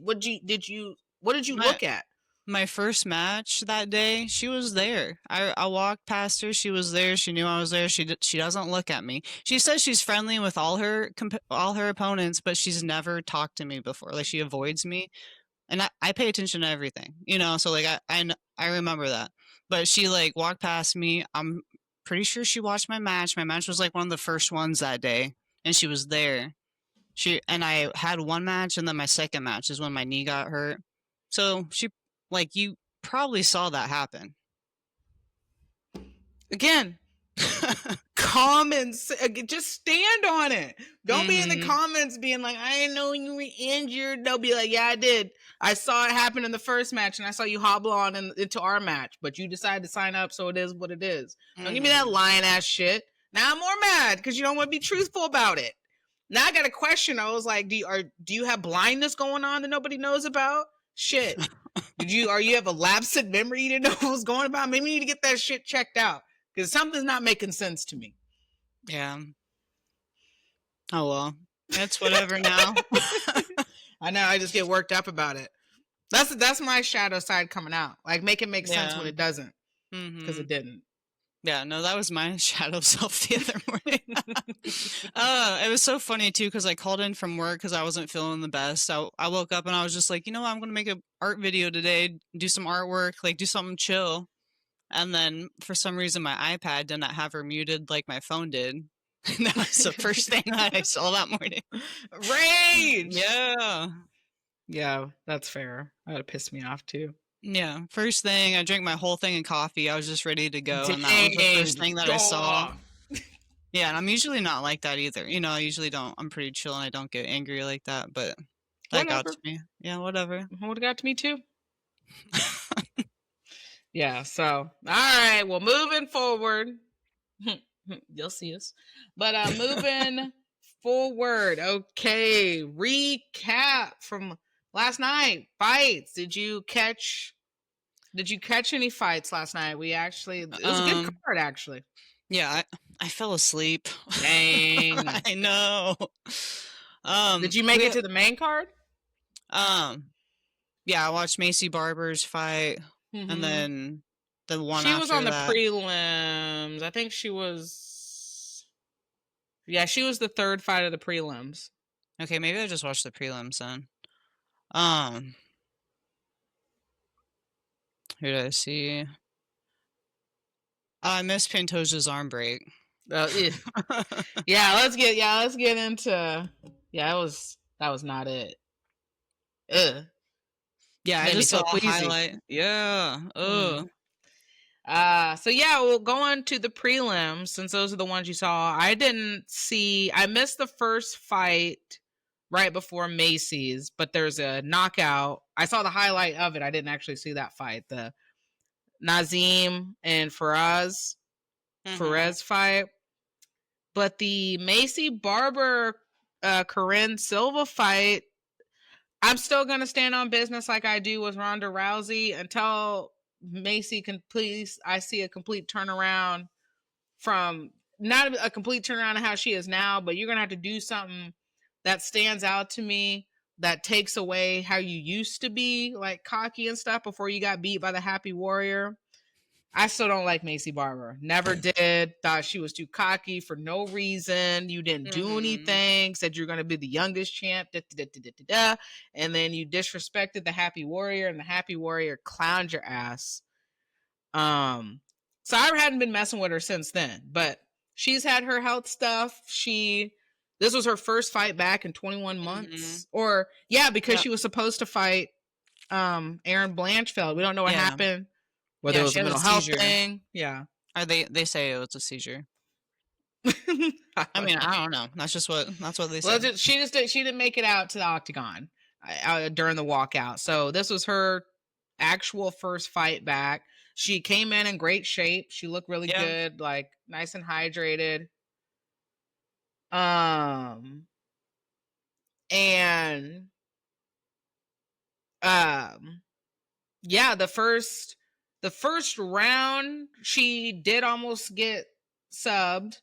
you My look at?" my first match that day, she was there. I walked past her, she was there, she knew I was there. She doesn't look at me. She says she's friendly with all her opponents, but she's never talked to me before. Like, she avoids me. And I pay attention to everything, you know. So like I remember that, but she like walked past me. I'm pretty sure she watched my match. My match was like one of the first ones that day, and she was there. I had one match, and then my second match is when my knee got hurt. So she, like, you probably saw that happen. Again, comments, just stand on it. Don't be in the comments being like, "I didn't know you were injured." They'll be like, "Yeah, I did. I saw it happen in the first match, and I saw you hobble on into our match, but you decided to sign up, so it is what it is." Don't give me that lying ass shit. Now I'm more mad because you don't want to be truthful about it. Now I got a question. I was like, do you have blindness going on that nobody knows about? Shit. You have a lapse in memory you didn't know what was going about? Maybe you need to get that shit checked out, because something's not making sense to me. Yeah. Oh well, it's whatever now. I know. I just get worked up about it. That's my shadow side coming out. Like, make it make sense when it doesn't, because it didn't. Yeah, no, that was my shadow self the other morning. It was so funny too, because I called in from work because I wasn't feeling the best. So I woke up and I was just like, you know what, I'm gonna make an art video today, do some artwork, like do something chill. And then for some reason my iPad didn't have her muted like my phone did. And that was the first thing that I saw that morning. Rage! Yeah. Yeah, that's fair. That would piss me off too. Yeah. First thing, I drank my whole thing of coffee. I was just ready to go. Dang, And that was the first thing that I saw. dog. Yeah, and I'm usually not like that either. You know, I usually don't. I'm pretty chill and I don't get angry like that, but that got Whatever. to me. Yeah, whatever. Would have got to me too. Yeah, so all right. Well, moving forward. You'll see us. But moving forward. Okay. Recap from last night. Fights. Did you catch any fights last night? It was a good card, actually. Yeah, I fell asleep. Dang. I know. Did you make it to the main card? Yeah, I watched Macy Barber's fight, and then the one she was on that. the prelims. I think she was. Yeah, she was the third fight of the prelims. Okay, maybe I just watched the prelims then. Who did I see? I missed Pantoja's arm break. Yeah, let's get into. Yeah, that was not it. Ugh. Yeah, I just saw a highlight. Yeah. Ugh. So yeah, we'll go on to the prelims, since those are the ones you saw. I missed the first fight right before Macy's, but there's a knockout. I saw the highlight of it. I didn't actually see that fight. The Nazim and Faraz fight. But the Macy Barber Corinne Silva fight, I'm still going to stand on business like I do with Ronda Rousey until Macy I see a complete turnaround from, not a complete turnaround of how she is now, but you're going to have to do something that stands out to me, that takes away how you used to be, like cocky and stuff, before you got beat by the Happy Warrior. I still don't like Macy Barber. Never did. Thought she was too cocky for no reason. You didn't do anything. Said you're going to be the youngest champ. And then you disrespected the Happy Warrior, and the Happy Warrior clowned your ass. So I hadn't been messing with her since then. But she's had her health stuff. This was her first fight back in 21 months. Or, yeah, because she was supposed to fight Aaron Blanchfield. We don't know what happened. Whether it was a mental health thing. Yeah. They say it was a seizure. I mean, I don't know. That's what they said. She didn't make it out to the octagon during the walkout. So this was her actual first fight back. She came in great shape. She looked really good, like nice and hydrated. And Yeah, the first round she did almost get subbed.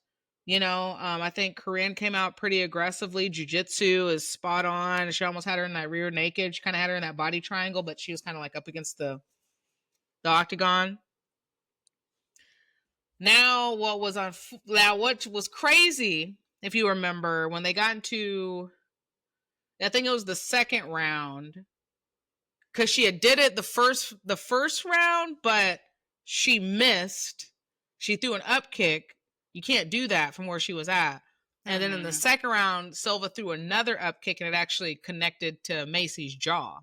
I think Corinne came out pretty aggressively. Jiu-Jitsu is spot on. She almost had her in that rear naked. She kind of had her in that body triangle, but she was kind of like up against the octagon. Now, what was crazy, if you remember, when they got into, I think it was the second round, because she had did it the first round, but she missed. She threw an up kick. You can't do that from where she was at. And then in the second round, Silva threw another up kick, and it actually connected to Macy's jaw.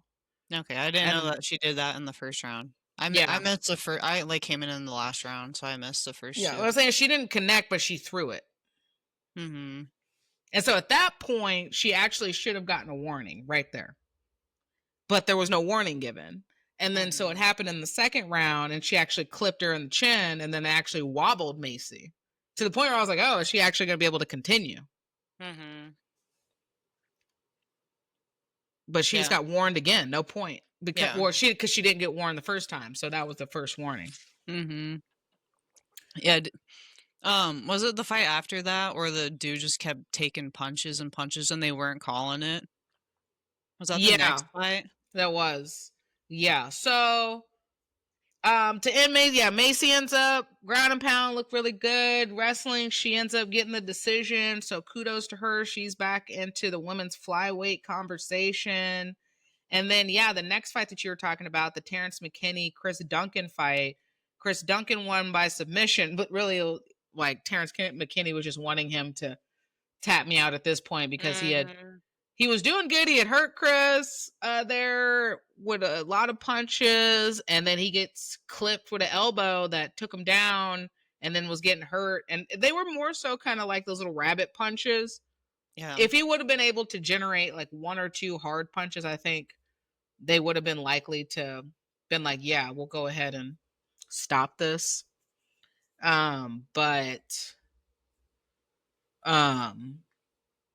Okay, I didn't know that she did that in the first round. I missed the first. I came in the last round, so I missed the first. Yeah, I was saying she didn't connect, but she threw it. Mm-hmm. And so at that point, she actually should have gotten a warning right there. But there was no warning given. And then so it happened in the second round, and she actually clipped her in the chin, and then actually wobbled Macy to the point where I was like, oh, is she actually going to be able to continue? Mm-hmm. But she just got warned again. No point. Because she didn't get warned the first time. So that was the first warning. Mm-hmm. Yeah. Was it the fight after that where the dude just kept taking punches and punches and they weren't calling it? Was that the next fight? That was. Yeah. So to end Macy ends up ground and pound, looked really good. Wrestling, she ends up getting the decision. So kudos to her. She's back into the women's flyweight conversation. And then, the next fight that you were talking about, the Terrence McKinney, Chris Duncan fight. Chris Duncan won by submission, but really, like, Terrence McKinney was just wanting him to tap me out at this point because he was doing good. He had hurt Chris there with a lot of punches, and then he gets clipped with an elbow that took him down and then was getting hurt. And they were more so kind of like those little rabbit punches. Yeah. If he would have been able to generate like one or two hard punches, I think they would have been likely to been like, yeah, we'll go ahead and stop this. But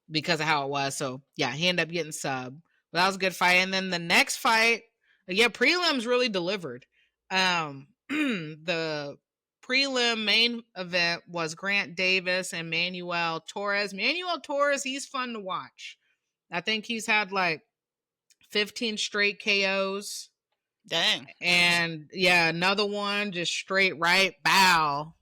because of how it was. So yeah, he ended up getting subbed. But that was a good fight. And then the next fight, prelims really delivered. The prelim main event was Grant Davis and Manuel Torres. Manuel Torres, he's fun to watch. I think he's had like 15 straight KOs. Dang. And another one just straight right bow.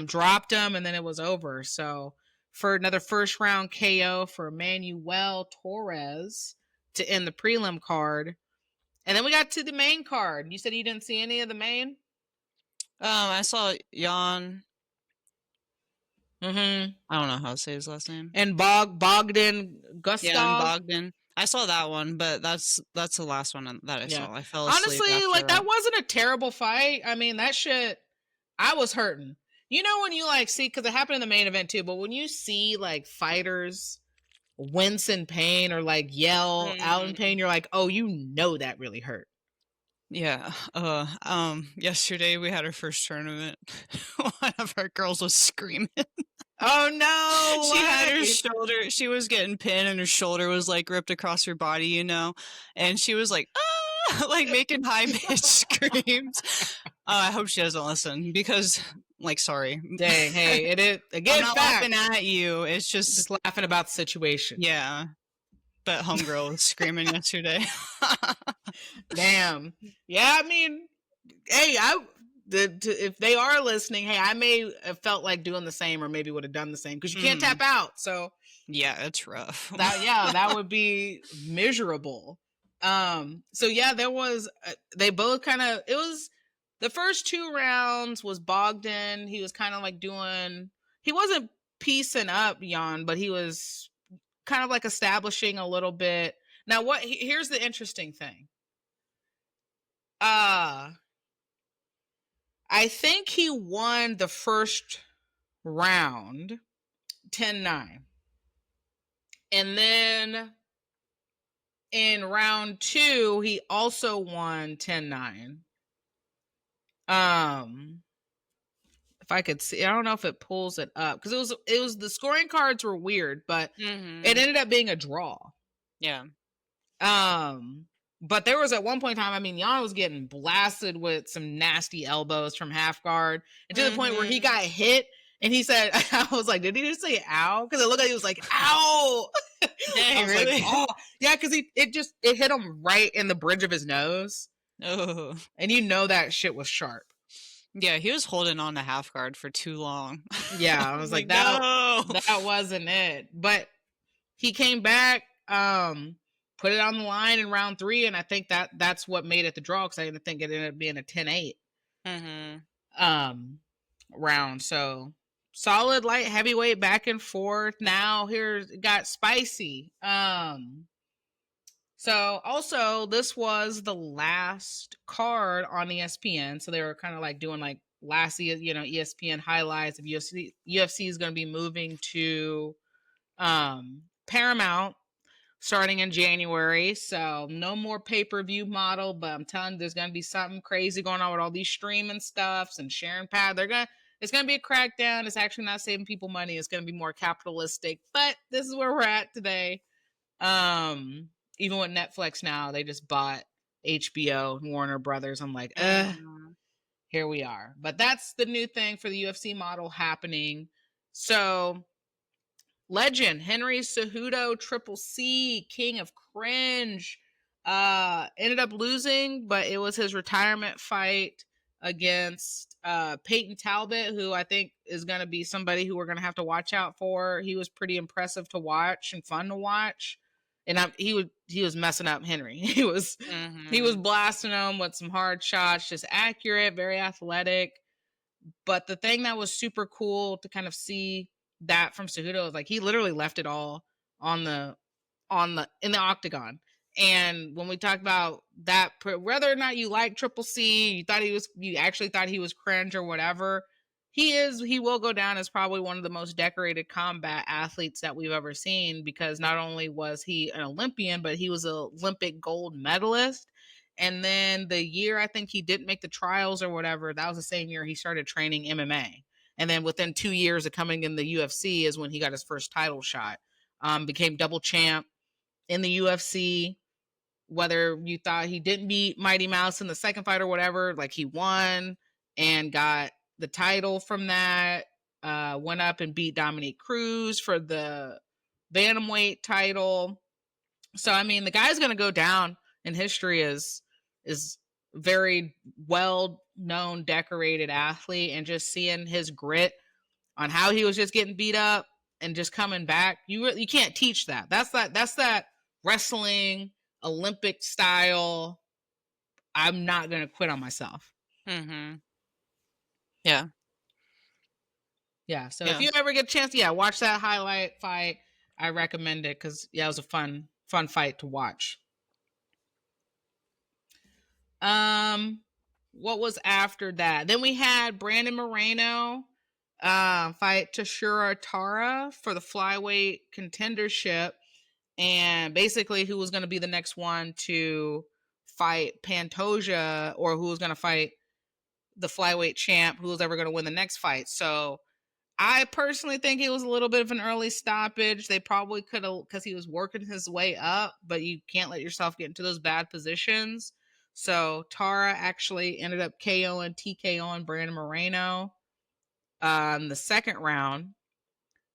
Dropped him, and then it was over. So for another first round KO for Manuel Torres to end the prelim card. And then we got to the main card. You said you didn't see any of the main? I saw Jan. Mm-hmm. I don't know how to say his last name. And Bogdan Gustav. Yeah, and Bogdan. I saw that one, but that's the last one that I saw. I fell asleep. Honestly, that wasn't a terrible fight. I mean, that shit, I was hurting. You know when you like see, because it happened in the main event too, but when you see like fighters wince in pain or like yell out in pain, you're like, oh, you know that really hurt. Yeah. Yesterday we had our first tournament. One of our girls was screaming. Oh no! She had her shoulder. She was getting pinned, and her shoulder was like ripped across her body, and she was like, ah, like making high pitched screams. I hope she doesn't listen because, like, sorry. Dang, hey, it is again. I'm not laughing at you. It's just laughing about the situation. Yeah, but homegirl was screaming yesterday. Damn. Yeah, I mean, hey, if they are listening, hey, I may have felt like doing the same, or maybe would have done the same because you can't tap out. So yeah, it's rough. That would be miserable. So there was. They both kind of. It was the first two rounds was Bogdan. He was kind of like doing. He wasn't piecing up Jan, but he was kind of like establishing a little bit. Now, here's the interesting thing. I think he won the first round 10-9. And then in round 2, he also won 10-9. If I could see, I don't know if it pulls it up because it was the scoring cards were weird, but it ended up being a draw. Yeah. But there was at one point in time, I mean, Jan was getting blasted with some nasty elbows from half guard, and to the point where he got hit, and he said, I was like, did he just say ow? Because it looked like he was like, ow! Dang, I was really? like, oh. Yeah, because it hit him right in the bridge of his nose. Oh. And you know that shit was sharp. Yeah, he was holding on to half guard for too long. Yeah, I was like, no. that wasn't it. But he came back, put it on the line in round 3, and I think that's what made it the draw, because I think it ended up being a 10-8 round. So solid light heavyweight back and forth. Now here it got spicy. So also this was the last card on ESPN, so they were kind of like doing like last ESPN highlights of UFC. UFC is going to be moving to Paramount starting in January, so no more pay-per-view model, but I'm telling you, there's going to be something crazy going on with all these streaming stuffs and sharing pad. It's going to be a crackdown. It's actually not saving people money. It's going to be more capitalistic, but this is where we're at today. Even with Netflix now, they just bought HBO and Warner Brothers. I'm like, here we are. But that's the new thing for the UFC model happening. So legend Henry Cejudo, Triple C, King of Cringe, ended up losing, but it was his retirement fight against Peyton Talbot, who I think is going to be somebody who we're going to have to watch out for. He was pretty impressive to watch and fun to watch, and he was messing up Henry. He was blasting him with some hard shots, just accurate, very athletic. But the thing that was super cool to kind of see that from Cejudo is like he literally left it all in the octagon. And when we talk about that, whether or not you like Triple C, you actually thought he was cringe or whatever, he will go down as probably one of the most decorated combat athletes that we've ever seen, because not only was he an Olympian, but he was an Olympic gold medalist. And then the year I think he didn't make the trials or whatever, that was the same year he started training MMA. And then within 2 years of coming in the UFC is when he got his first title shot. Became double champ in the UFC. Whether you thought he didn't beat Mighty Mouse in the second fight or whatever, like he won and got the title from that. Went up and beat Dominique Cruz for the bantamweight title. So, I mean, the guy's going to go down in history as very well-known, decorated athlete, and just seeing his grit on how he was just getting beat up and just coming back. You can't teach that. That's that wrestling Olympic style. I'm not going to quit on myself. Yeah. So if you ever get a chance, watch that highlight fight. I recommend it because it was a fun fight to watch. What was after that? Then we had Brandon Moreno fight Tashura Tara for the flyweight contendership, and basically who was going to be the next one to fight Pantoja, or who was going to fight the flyweight champ, who was ever going to win the next fight. So I personally think it was a little bit of an early stoppage. They probably could have, because he was working his way up, but you can't let yourself get into those bad positions. So Tara actually ended up KOing TKOing Brandon Moreno in the second round.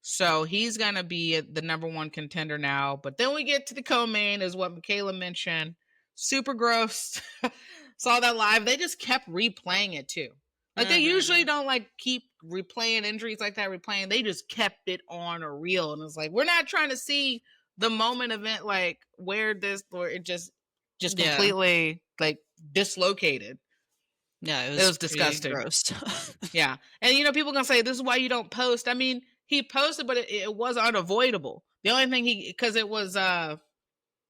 So he's going to be the number one contender now. But then we get to the co-main, is what Michaela mentioned. Super gross. Saw that live. They just kept replaying it too. Like they usually don't like keep replaying injuries like that, replaying. They just kept it on a reel. And it's like, we're not trying to see the moment event, like where it just completely like dislocated. Yeah, it was disgusting. Gross. Yeah. And people gonna say this is why you don't post. I mean, he posted, but it was unavoidable. The only thing because it was kind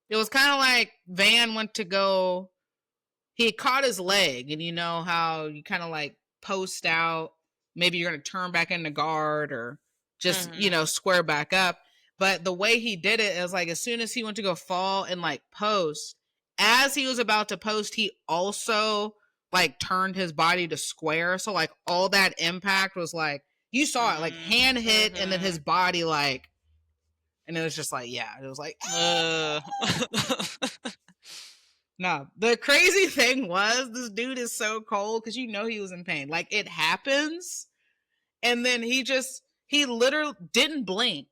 of like Van went to go, he caught his leg, and you know how you kind of like post out, maybe you're going to turn back into guard or just, square back up. But the way he did it is like, as soon as he went to go fall and like post, as he was about to post, he also like turned his body to square. So like all that impact was like, you saw it, like hand hit and then his body like, and it was just like, it was like, No, the crazy thing was this dude is so cold because he was in pain. Like it happens, and then he literally didn't blink,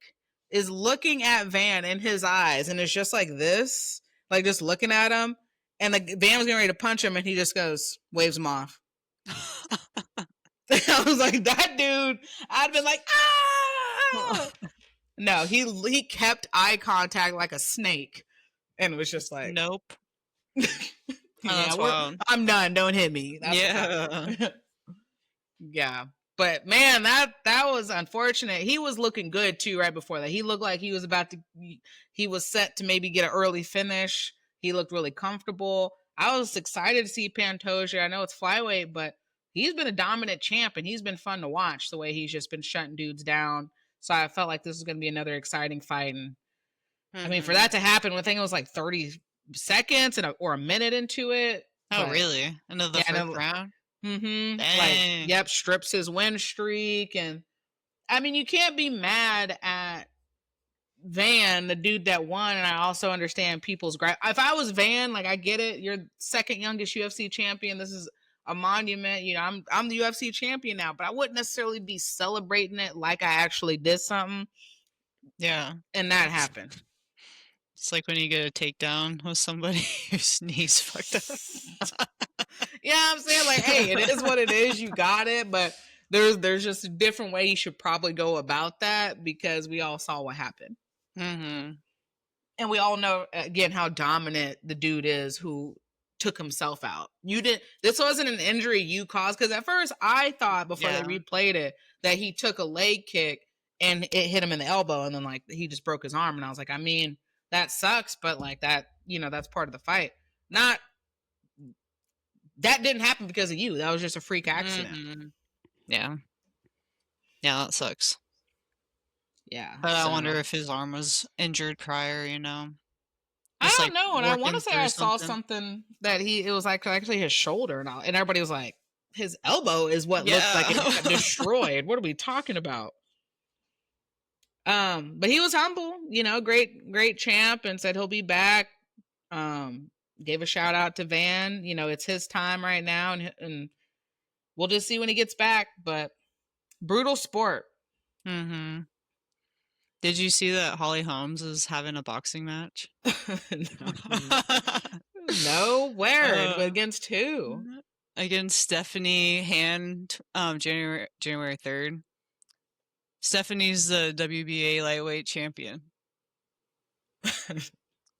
is looking at Van in his eyes, and is just like this, like just looking at him. And the Van was getting ready to punch him, and he just goes, waves him off. I was like, that dude, I'd been like, ah! No, he kept eye contact like a snake, and it was just like, nope. Yeah, I'm done. Don't hit me. That's yeah. But man, that was unfortunate. He was looking good too right before that. He looked like he was set to maybe get an early finish. He looked really comfortable. I was excited to see Pantoja. I know it's flyweight, but he's been a dominant champ, and he's been fun to watch the way he's just been shutting dudes down. So I felt like this was going to be another exciting fight. And I mean, for that to happen, I think it was like 30 seconds or a minute into it. Oh, really? Into the first round? Mm-hmm. Like, yep, strips his win streak. And I mean, you can't be mad at Van, the dude that won. And I also understand people's if I was Van, like, I get it. You're second youngest UFC champion. This is a monument. You know, I'm the UFC champion now, but I wouldn't necessarily be celebrating it like I actually did something. Yeah. And that happened. It's like when you get a takedown with somebody whose knee's fucked up. Yeah, I'm saying, like, hey, it is what it is. You got it, but there's just a different way you should probably go about that, because we all saw what happened. Mm-hmm. And we all know, again, how dominant the dude is who took himself out. This wasn't an injury you caused, because at first I thought, before they replayed it, that he took a leg kick and it hit him in the elbow, and then like he just broke his arm. And I was like, I mean, that sucks, but like that, that's part of the fight. That didn't happen because of you. That was just a freak accident. Mm-hmm. Yeah. Yeah, that sucks. Yeah. But I wonder if his arm was injured prior, I don't know. And I want to say I saw something that it was like actually his shoulder, and everybody was like, his elbow is what looks like it got destroyed. What are we talking about? But he was humble, great champ, and said he'll be back. Gave a shout out to Van. It's his time right now, and we'll just see when he gets back. But brutal sport. Mm-hmm. Did you see that Holly Holmes is having a boxing match? No, where? Against who? Against Stephanie Hand, January 3rd. Stephanie's the WBA lightweight champion.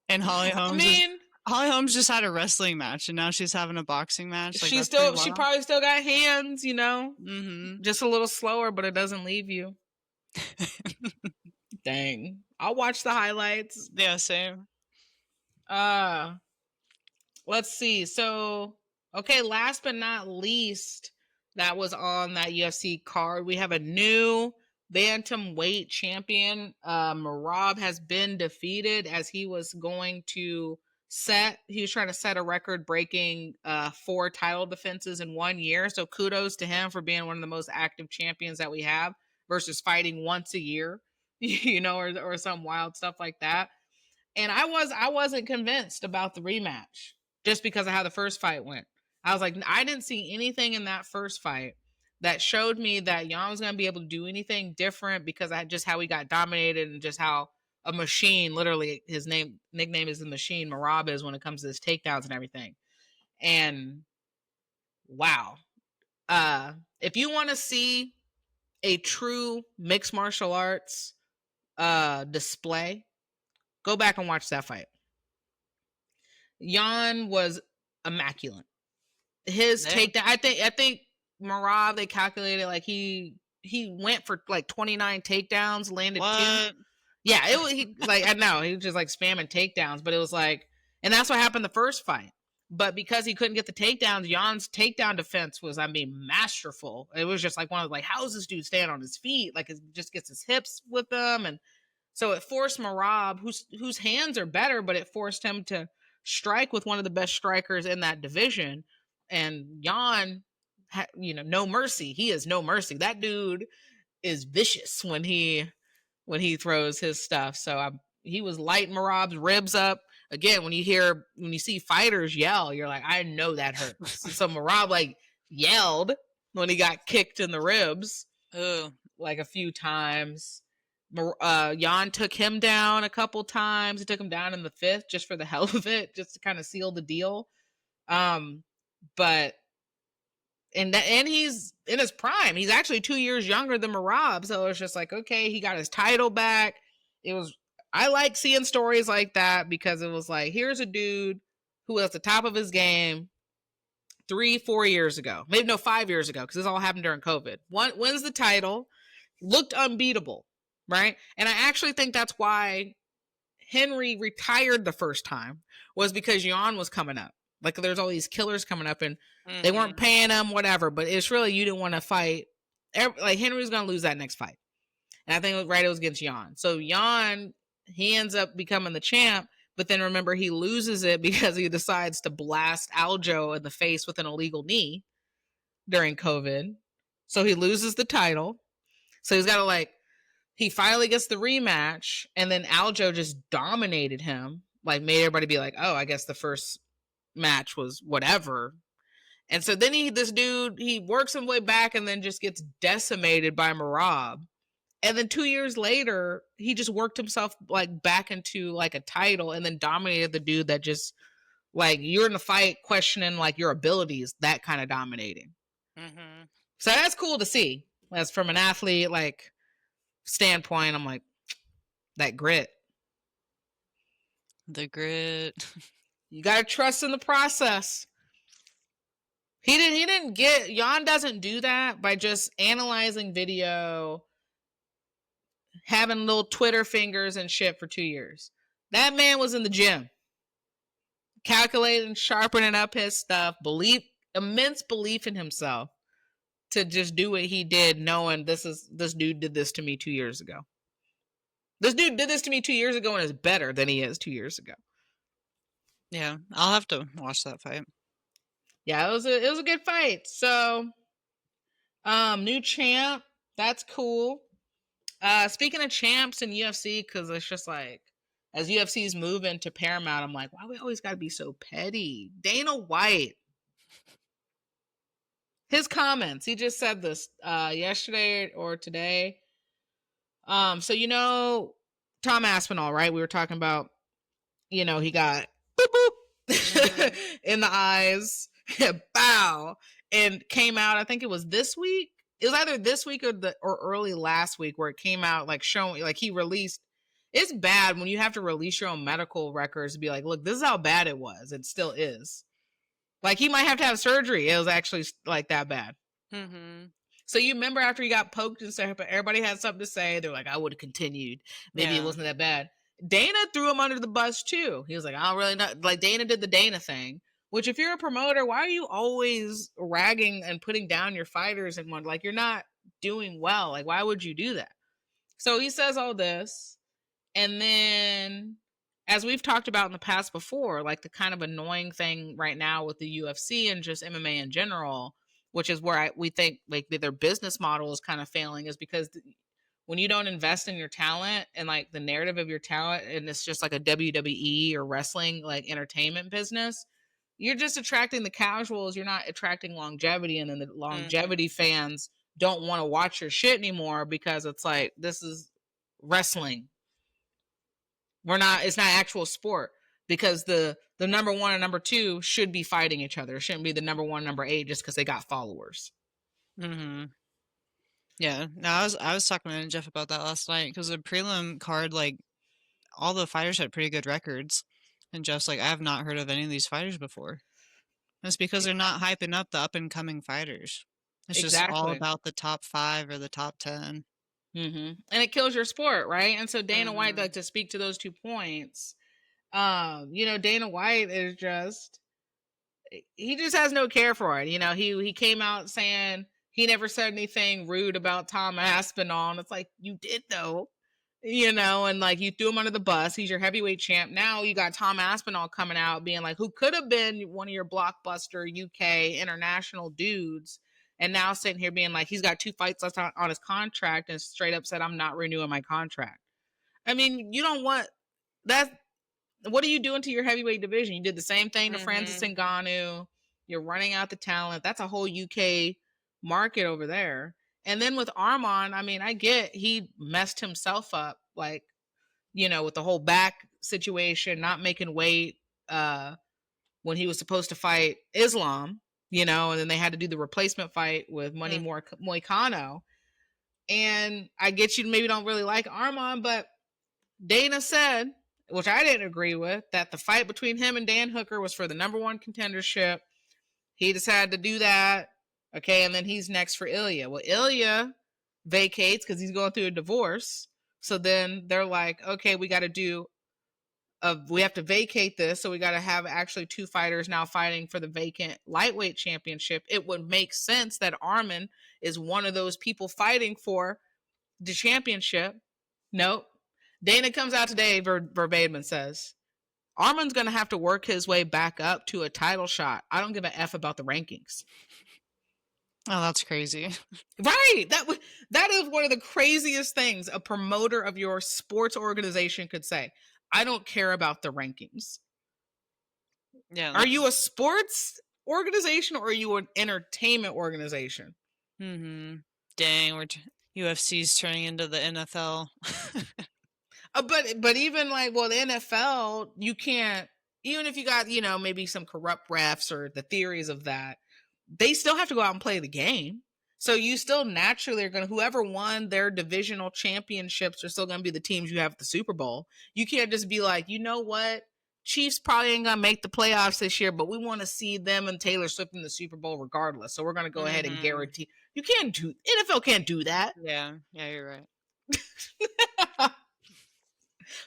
And Holly Holmes just had a wrestling match, and now she's having a boxing match. Like, she probably still got hands, Mm-hmm. Just a little slower, but it doesn't leave you. Dang. I'll watch the highlights. Yeah, same. Let's see. So, okay, last but not least, that was on that UFC card. We have a new bantamweight champion. Merab has been defeated, as he was trying to set a record-breaking 4 title defenses in 1 year. So kudos to him for being one of the most active champions that we have, versus fighting once a year, or some wild stuff like that. And I wasn't convinced about the rematch, just because of how the first fight went. I was like, I didn't see anything in that first fight that showed me that Jan was going to be able to do anything different, because just how he got dominated, and just how a machine, literally his nickname is the Machine, Merab is, when it comes to his takedowns and everything. And wow. If you want to see a true mixed martial arts display, go back and watch that fight. Jan was immaculate. His takedown, I think Merab, they calculated like he went for like 29 takedowns, landed 2. Yeah, I know he was just like spamming takedowns, but it was like, and that's what happened the first fight. But because he couldn't get the takedowns, Jan's takedown defense was, masterful. It was just like one of the, like, how does this dude stand on his feet? Like, it just gets his hips with them. And so it forced Merab, whose hands are better, but it forced him to strike with one of the best strikers in that division. And Jan, no mercy. He is no mercy. That dude is vicious when he throws his stuff. So he was lighting Merab's ribs up. again, when you see fighters yell, you're like, I know that hurts. So Merab like yelled when he got kicked in the ribs, like a few times. Jan took him down a couple times. He took him down in the 5th just for the hell of it, just to kind of seal the deal. But and he's in his prime. He's actually 2 years younger than Merab, so it's just like, okay, he got his title back. I like seeing stories like that because it was like, here's a dude who was at the top of his game 3-4 years ago, maybe no 5 years ago, because this all happened during COVID. Wins the title, looked unbeatable, right? And I actually think that's why Henry retired the first time, was because Jan was coming up. Like, there's all these killers coming up, and they weren't paying him, whatever. But it's really, you didn't want to fight. Like, Henry was going to lose that next fight. And I think it was against Jan. So Jan, he ends up becoming the champ. But then remember, he loses it because he decides to blast Aljo in the face with an illegal knee during COVID. So he loses the title. So he's got to, like, he finally gets the rematch. And then Aljo just dominated him. Like, made everybody be like, oh, I guess the first match was whatever. And so then this dude, he works his way back and then just gets decimated by Merab. And then 2 years later, he just worked himself like back into like a title and then dominated the dude that just, like, you're in the fight questioning like your abilities, that kind of dominating. So that's cool to see. As from an athlete like standpoint, I'm like, that grit. The grit. You gotta trust in the process. Jan doesn't do that by just analyzing video, having little Twitter fingers and shit for 2 years. That man was in the gym, calculating, sharpening up his stuff, immense belief in himself to just do what he did, knowing this dude did this to me 2 years ago. This dude did this to me 2 years ago and is better than he is 2 years ago. Yeah, I'll have to watch that fight. Yeah, it was a good fight. So, new champ, that's cool. Speaking of champs in UFC, because it's just like, as UFC's moving to Paramount, I'm like, why we always gotta be so petty? Dana White, his comments, he just said this yesterday or today. So you know Tom Aspinall, right? We were talking about, you know, he got boop boop in the eyes, bow, and came out. I think it was this week. It was either this week or early last week where it came out, like, showing, like, he released. It's bad when you have to release your own medical records to be like, look, this is how bad it was. It still is. Like, he might have to have surgery. It was actually like that bad. So you remember after he got poked and stuff, everybody had something to say. They're like, I would have continued. Maybe it wasn't that bad. Dana threw him under the bus too. He was like, I don't really know. Like, Dana did the Dana thing. Which, if you're a promoter, why are you always ragging and putting down your fighters and one, like, you're not doing well? Like, why would you do that? So he says all this. And then, as we've talked about in the past before, like, the kind of annoying thing right now with the UFC and just MMA in general, which is where we think like their business model is kind of failing, is because when you don't invest in your talent and like the narrative of your talent, and it's just like a WWE or wrestling like entertainment business, you're just attracting the casuals. You're not attracting longevity. And then the longevity fans don't want to watch your shit anymore because it's like, this is wrestling. It's not actual sport, because the number one and number two should be fighting each other. It shouldn't be the number one, number 8 just because they got followers. Yeah. No, I was talking to Jeff about that last night, because the prelim card, like, all the fighters had pretty good records. And Jeff's like, I have not heard of any of these fighters before. And it's because they're not hyping up the up-and-coming fighters. It's just all about the top 5 or the top 10. And it kills your sport, right? And so Dana White, like, to speak to those 2 points, you know, Dana White is he just has no care for it. You know, he came out saying he never said anything rude about Tom Aspinall, and it's like, you did though. You know, and like, you threw him under the bus. He's your heavyweight champ. Now you got Tom Aspinall coming out being like, who could have been one of your blockbuster UK international dudes, and now sitting here being like, he's got 2 fights left on his contract, and straight up said, I'm not renewing my contract. I mean, you don't want that. what are you doing to your heavyweight division? You did the same thing to Francis Mm-hmm. Ngannou. You're running out the talent. That's a whole UK market over there. And then with Armand, I mean, I get he messed himself up, like, you know, with the whole back situation, not making weight when he was supposed to fight Islam, you know, and then they had to do the replacement fight with Money Moicano. And I get you maybe don't really like Armand, but Dana said, which I didn't agree with, that the fight between him and Dan Hooker was for the #1 contendership. He decided to do that. Okay, and then he's next for Ilya. Well, Ilya vacates because he's going through a divorce. So then they're like, okay, we got to do we have to vacate this, so we got to have actually 2 fighters now fighting for the vacant lightweight championship. It would make sense that Arman is one of those people fighting for the championship. Nope. Dana comes out today, verbatim, and says, Arman's going to have to work his way back up to a title shot. I don't give a F about the rankings. Oh, that's crazy. Right. That is one of the craziest things a promoter of your sports organization could say. I don't care about the rankings. Yeah. Are you a sports organization or are you an entertainment organization? Mm-hmm. Dang, UFC's turning into the NFL. But even like, well, the NFL, you can't, even if you got, you know, maybe some corrupt refs or the theories of that, they still have to go out and play the game. So you still naturally are going to, whoever won their divisional championships are still going to be the teams you have at the Super Bowl. You can't just be like, you know what? Chiefs probably ain't going to make the playoffs this year, but we want to see them and Taylor Swift in the Super Bowl regardless. So we're going to go ahead and guarantee. You can't do, NFL can't do that. Yeah, you're right.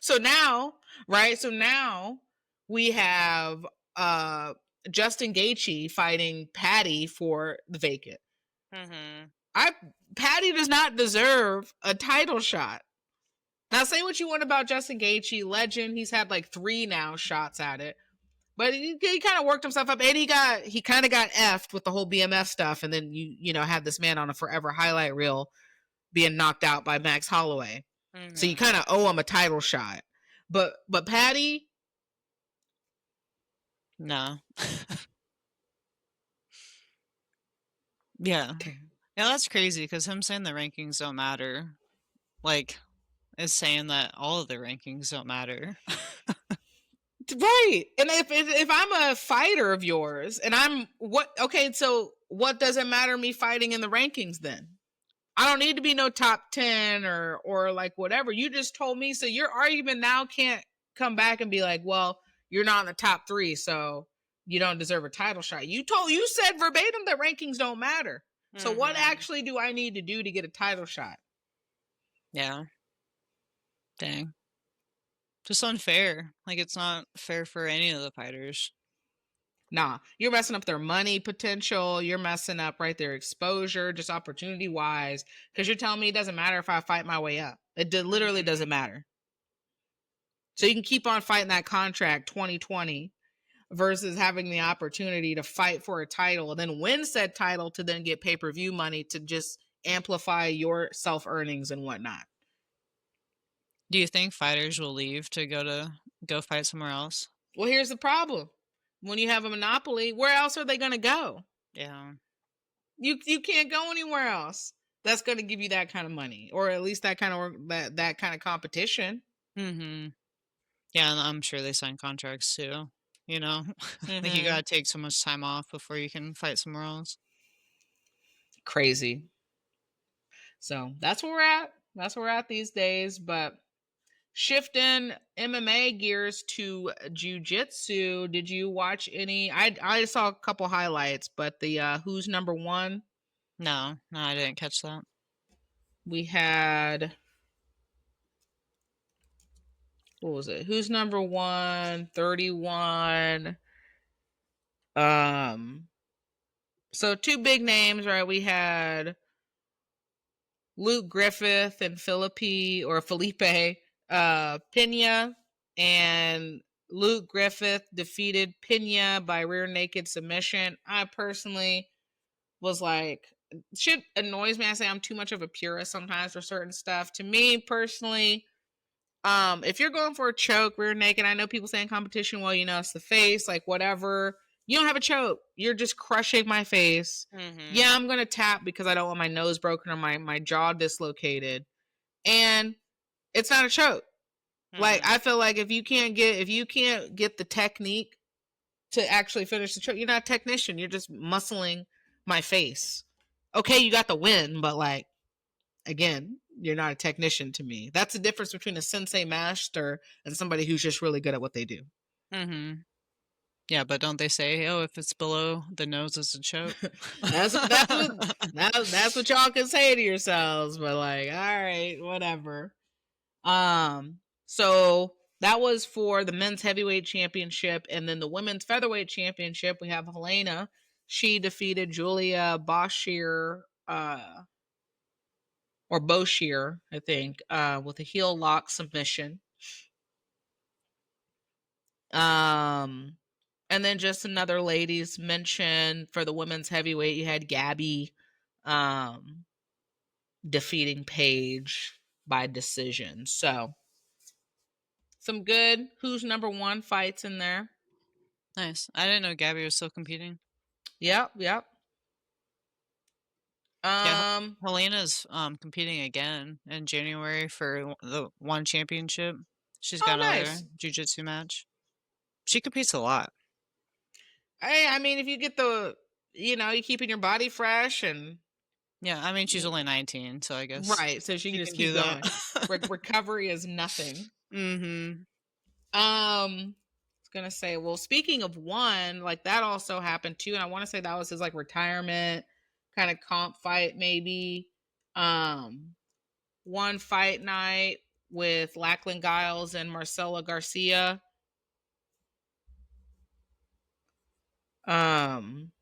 So now, right? So now we have Justin Gaethje fighting Patty for the vacant. Patty does not deserve a title shot. Now, say what you want about Justin Gaethje, legend. He's had like 3 now shots at it, but he kind of worked himself up, and he kind of got effed with the whole BMF stuff, and then you know had this man on a forever highlight reel being knocked out by Max Holloway. So you kind of owe him a title shot. But Patty, no. Yeah. Yeah, that's crazy because him saying the rankings don't matter, like, is saying that all of the rankings don't matter. Right. And if I'm a fighter of yours and so what does it matter me fighting in the rankings then? I don't need to be no top 10 or like whatever. You just told me, so your argument now can't come back and be like, well, you're not in the top 3, so you don't deserve a title shot. You said verbatim that rankings don't matter. So what actually do I need to do to get a title shot? Yeah. Dang. Just unfair. Like, it's not fair for any of the fighters. Nah, you're messing up their money potential. You're messing up, right, their exposure, just opportunity-wise. Because you're telling me it doesn't matter if I fight my way up. It literally doesn't matter. So you can keep on fighting that contract 2020 versus having the opportunity to fight for a title and then win said title to then get pay-per-view money to just amplify your self-earnings and whatnot. Do you think fighters will leave to go fight somewhere else? Well, here's the problem. When you have a monopoly, where else are they going to go? Yeah. You can't go anywhere else that's going to give you that kind of money, or at least that kind of that kind of competition. Yeah, and I'm sure they sign contracts too. You know, like you gotta take so much time off before you can fight somewhere else. Crazy. So that's where we're at. That's where we're at these days. But shifting MMA gears to Jiu-Jitsu, did you watch any? I saw a couple highlights, but the who's number 1? No, I didn't catch that. We had, what was it? Who's number 1? 31. So 2 big names, right? We had Luke Griffith and Felipe Pena, and Luke Griffith defeated Pena by rear naked submission. I personally was like, shit annoys me. I say I'm too much of a purist sometimes for certain stuff. To me personally, If you're going for a choke, rear naked, I know people say in competition, well, it's the face, like whatever. You don't have a choke. You're just crushing my face. Mm-hmm. Yeah, I'm gonna tap because I don't want my nose broken or my jaw dislocated. And it's not a choke. Like, Mm-hmm. I feel like if you can't get the technique to actually finish the choke, you're not a technician. You're just muscling my face. Okay, you got the win, but like, again, you're not a technician to me. That's the difference between a sensei master and somebody who's just really good at what they do. Mm-hmm. Yeah, but don't they say, oh, if it's below the nose, it's a choke? That's what y'all can say to yourselves, but like, all right, whatever. So that was for the men's heavyweight championship, and then the women's featherweight championship. We have Helena. She defeated Julia Boshier, or Boshier, I think, with a heel lock submission. And then just another ladies mention for the women's heavyweight. You had Gabby, defeating Paige by decision. So some good who's number one fights in there. Nice. I didn't know Gabby was still competing. Yep. Yeah, Um, Helena's competing again in January for the one championship. She's got oh, another nice. jiu-jitsu match. She competes a lot. Hey, I mean, if you get you're keeping your body fresh and Yeah, I mean she's only 19, so I guess right, so she can she just can do keep that. going. Recovery is nothing. Mm-hmm. I was gonna say, well, speaking of one, like that also happened too, and I want to say that was his like retirement kind of comp fight, maybe. One fight night with Lachlan Giles and Marcela Garcia. Um,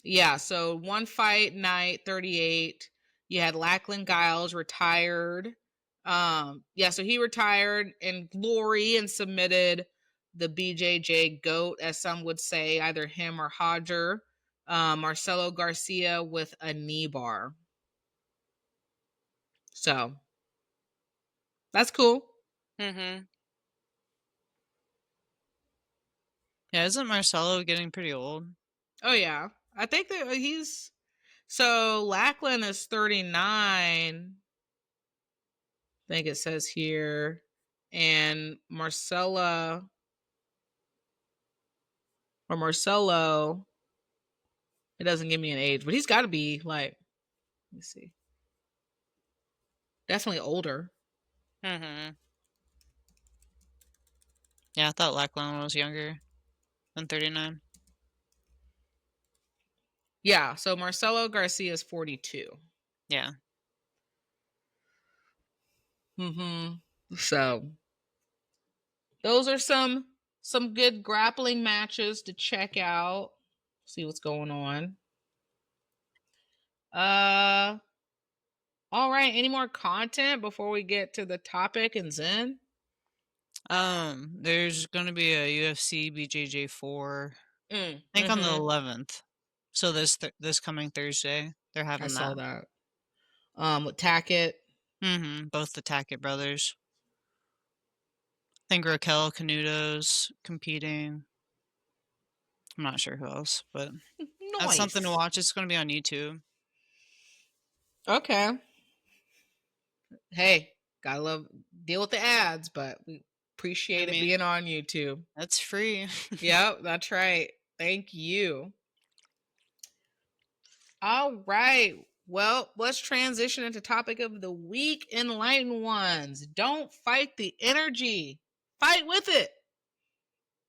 yeah, so one fight night, 38. You had Lachlan Giles retired. Yeah, so he retired in glory and submitted the BJJ GOAT, as some would say, either him or Hodger, Marcelo Garcia with a knee bar. So that's cool. Mm-hmm. Yeah, isn't Marcelo getting pretty old? Oh yeah, I think that he's so Lachlan is 39. I think it says here, and Marcelo. It doesn't give me an age, but he's got to be like, let me see, definitely older. Mm-hmm. Yeah, I thought Lachlan was younger than 39. Yeah, so Marcelo Garcia is 42. Yeah. So those are some good grappling matches to check out. See what's going on. Uh, all right. Any more content before we get to the topic and Zen? There's gonna be a UFC BJJ 4, Mm, I think on the mm-hmm. 11th. So this coming Thursday, they're I having saw that. that. With Tackett. Mm-hmm. Both the Tackett brothers. I think Raquel Canuto's competing. I'm not sure who else, but that's something to Nice. watch. It's gonna be on YouTube. Okay. Hey, gotta love deal with the ads, but we I appreciate it mean, being on YouTube. that's free. Yep, that's right. Thank you. All right. Well, let's transition into topic of the week, enlightened ones. Don't fight the energy. Fight with it.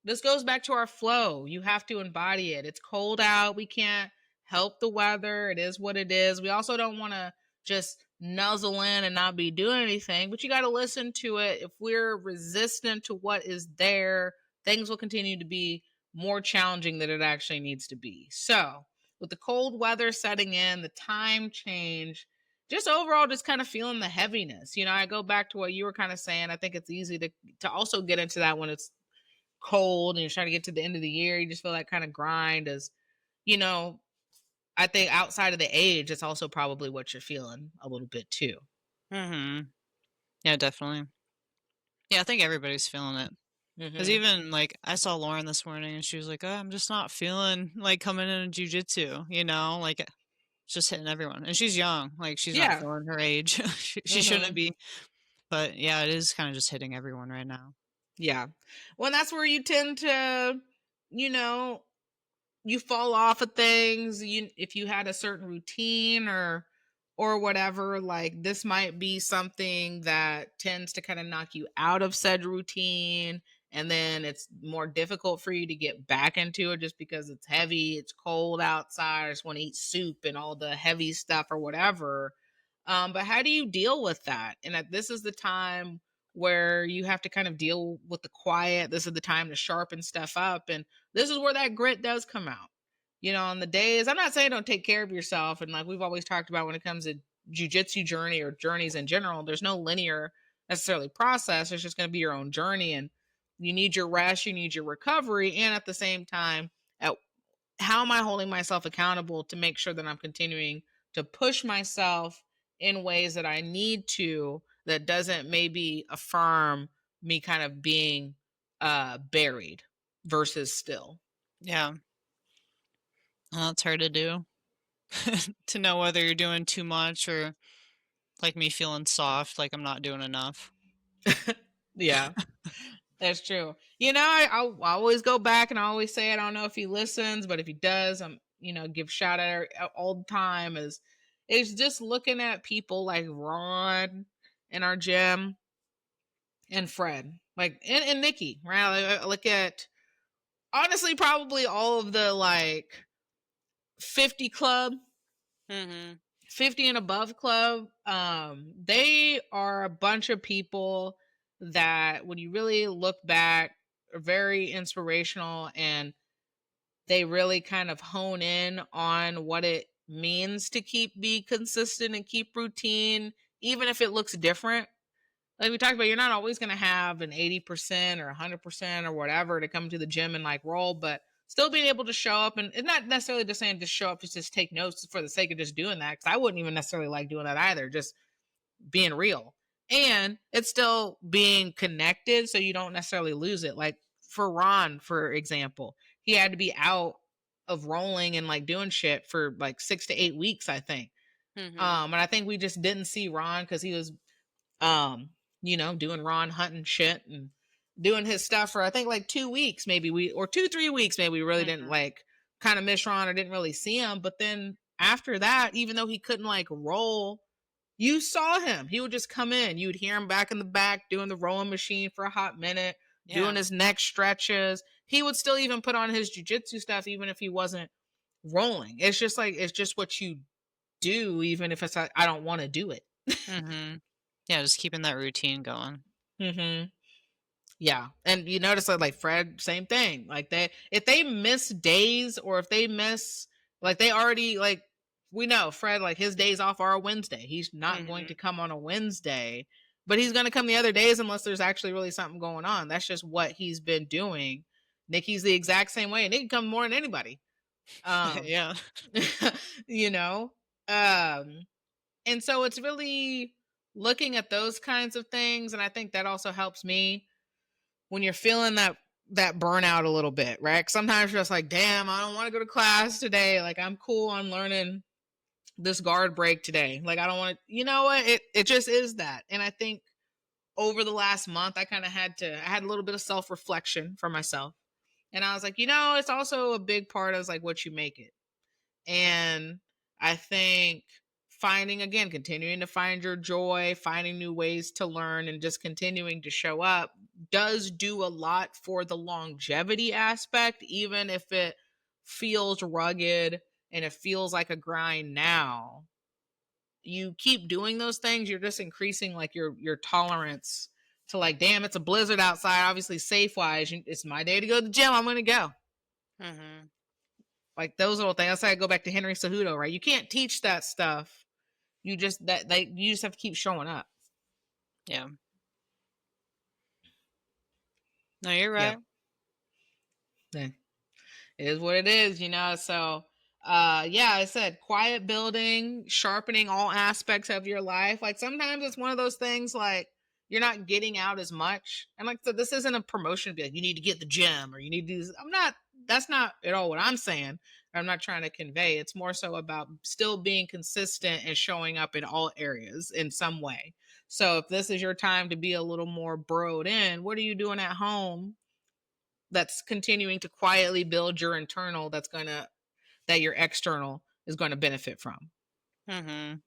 This goes back to our flow. You have to embody it. It's cold out. We can't help the weather. It is what it is. We also don't want to just nuzzle in and not be doing anything, but you got to listen to it. If we're resistant to what is there, things will continue to be more challenging than it actually needs to be. So, with the cold weather setting in, the time change, just overall just kind of feeling the heaviness. I go back to what you were kind of saying. I think it's easy to also get into that when it's cold and you're trying to get to the end of the year. You just feel that kind of grind as, you know, I think outside of the age, it's also probably what you're feeling a little bit too. Mm-hmm. Yeah, definitely. Yeah, I think everybody's feeling it. Because Mm-hmm. even like I saw Lauren this morning and she was like, "Oh, I'm just not feeling like coming into jujitsu, you know, like it's just hitting everyone." And she's young, like she's not Yeah. feeling her age. She shouldn't Mm-hmm. be. But yeah, it is kind of just hitting everyone right now. Yeah. Well, that's where you tend to, you know, you fall off of things. You if you had a certain routine or whatever, like this might be something that tends to kind of knock you out of said routine, and then it's more difficult for you to get back into it just because it's heavy, it's cold outside, I just want to eat soup and all the heavy stuff or whatever. But how do you deal with that? And that this is the time where you have to kind of deal with the quiet. This is the time to sharpen stuff up. And this is where that grit does come out. You know, on the days, I'm not saying don't take care of yourself. And like we've always talked about when it comes to jujitsu journey or journeys in general, there's no linear necessarily process. It's just going to be your own journey. And you need your rest, you need your recovery. And at the same time, at how am I holding myself accountable to make sure that I'm continuing to push myself in ways that I need to, that doesn't maybe affirm me kind of being buried versus still. Yeah, it's hard to do. To know whether you're doing too much or like me feeling soft, like I'm not doing enough. Yeah, that's true. You know, I always go back and I always say, I don't know if he listens, but if he does, I'm, give shout out all the time is just looking at people like Ron in our gym and Fred, like and Nikki, right? I look at honestly probably all of the like 50 club, Mhm. 50 and above club. They are a bunch of people that when you really look back are very inspirational, and they really kind of hone in on what it means to be consistent and keep routine, even if it looks different. Like we talked about, you're not always going to have an 80% or 100% or whatever to come to the gym and like roll, but still being able to show up, and it's not necessarily just saying just show up to just take notes for the sake of just doing that. Cause I wouldn't even necessarily like doing that either. Just being real, and it's still being connected. So you don't necessarily lose it. Like for Ron, for example, he had to be out of rolling and like doing shit for like 6 to 8 weeks, I think. Mhm. And I think we just didn't see Ron because he was um, doing Ron hunting shit and doing his stuff for I think like 2 weeks, maybe we or 2, 3 weeks, maybe we really didn't Mhm. like kind of miss Ron or didn't really see him. But then after that, even though he couldn't like roll, you saw him. He would just come in. You would hear him back in the back doing the rowing machine for a hot minute, doing Yeah. his neck stretches. He would still even put on his jujitsu stuff, even if he wasn't rolling. It's just like it's just what you do, even if it's like I don't want to do it. Mhm. Yeah, just keeping that routine going. hmm Yeah, and you notice that like Fred, same thing. Like they, if they miss days or if they miss, like they already like we know Fred like his days off are a Wednesday. He's not going to Mhm. come on a Wednesday, but he's going to come the other days unless there's actually really something going on. That's just what he's been doing. Nikki's the exact same way. Nikki come more than anybody. Um, Yeah. you know, um, and so it's really looking at those kinds of things, and I think that also helps me when you're feeling that burnout a little bit, right? Sometimes you're just like, damn, I don't want to go to class today. Like I'm cool on learning this guard break today. Like I don't want to, you know what? It just is that. And I think over the last month, I had a little bit of self-reflection for myself. And I was like, it's also a big part of like what you make it. And I think finding again, continuing to find your joy, finding new ways to learn, and just continuing to show up does do a lot for the longevity aspect, even if it feels rugged and it feels like a grind now. You keep doing those things, you're just increasing like your tolerance to like, damn, it's a blizzard outside. Obviously, safe wise, it's my day to go to the gym. I'm gonna go. Mhm. Like those little things. That's why I go back to Henry Cejudo, right? You can't teach that stuff. You just have to keep showing up. Yeah. No, you're Yeah. right. Yeah. It is what it is. So yeah, I said quiet building, sharpening all aspects of your life. Like sometimes it's one of those things like you're not getting out as much. And like so this isn't a promotion to be like, you need to get the gym or you need to do this. That's not at all what I'm saying. I'm not trying to convey. It's more so about still being consistent and showing up in all areas in some way. So if this is your time to be a little more broed in, what are you doing at home that's continuing to quietly build your internal that your external is going to benefit from? Mhm.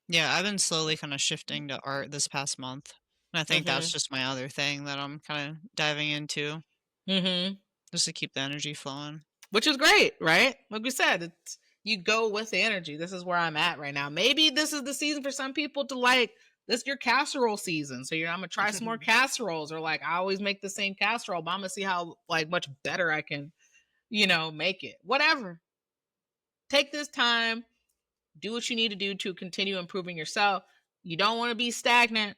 Yeah, I've been slowly kind of shifting to art this past month. And I think that's Mhm. just my other thing that I'm kind of diving into Mhm. just to keep the energy flowing. Which is great, right? Like we said, it's you go with the energy. This is where I'm at right now. Maybe this is the season for some people to like this your casserole season. So I'm gonna try some more casseroles, or like I always make the same casserole, but I'm gonna see how like much better I can, make it. Whatever. Take this time, do what you need to do to continue improving yourself. You don't want to be stagnant.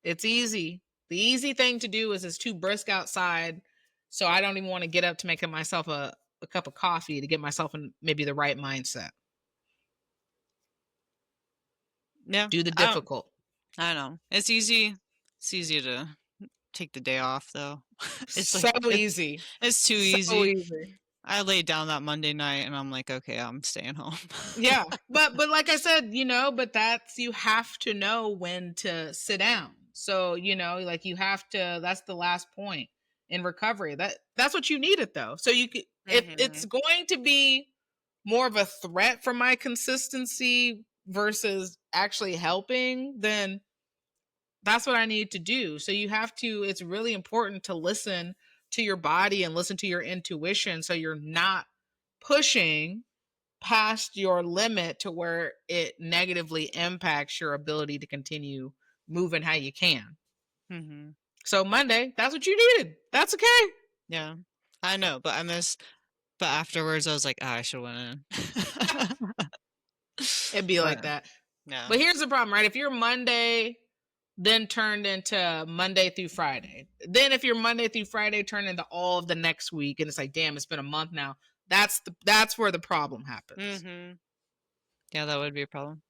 It's easy. The easy thing to do is it's too brisk outside. So I don't even want to get up to make myself a cup of coffee to get myself in maybe the right mindset. Yeah, Do the I don't, difficult. I know. It's easy to take the day off though. It's So like easy. it's too So easy. easy. I laid down that Monday night and I'm like, okay, I'm staying home. Yeah. But like I said, but that's you have to know when to sit down. So, like you have to that's the last point in recovery. That's what you needed though. So you could if it's Mhm. going to be more of a threat for my consistency versus actually helping, then that's what I need to do. So it's really important to listen to your body and listen to your intuition so you're not pushing past your limit to where it negatively impacts your ability to continue moving how you can. Mhm. So Monday, that's what you needed. That's okay. Yeah. I know, but afterwards I was like, "Ah, I should went in." It'd be like But that. yeah. But here's the problem, right? If your Monday then turned into Monday through Friday, then if your Monday through Friday turned into all of the next week, and it's like, damn, it's been a month now. That's where the problem happens. Mhm. Yeah, that would be a problem.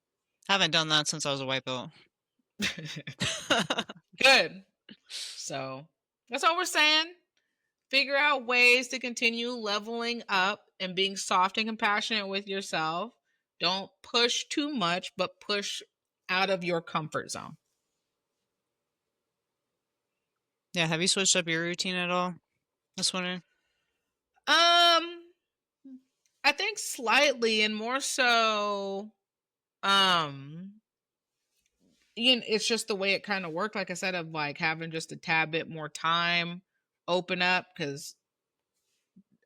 Haven't done that since I was a white belt. Good. So that's all we're saying. Figure out ways to continue leveling up and being soft and compassionate with yourself. Don't push too much, but push out of your comfort zone. Yeah, have you switched up your routine at all this winter? Um, I think slightly and more so um it's just the way it kind of worked, like I said, of like having just a tad bit more time open up because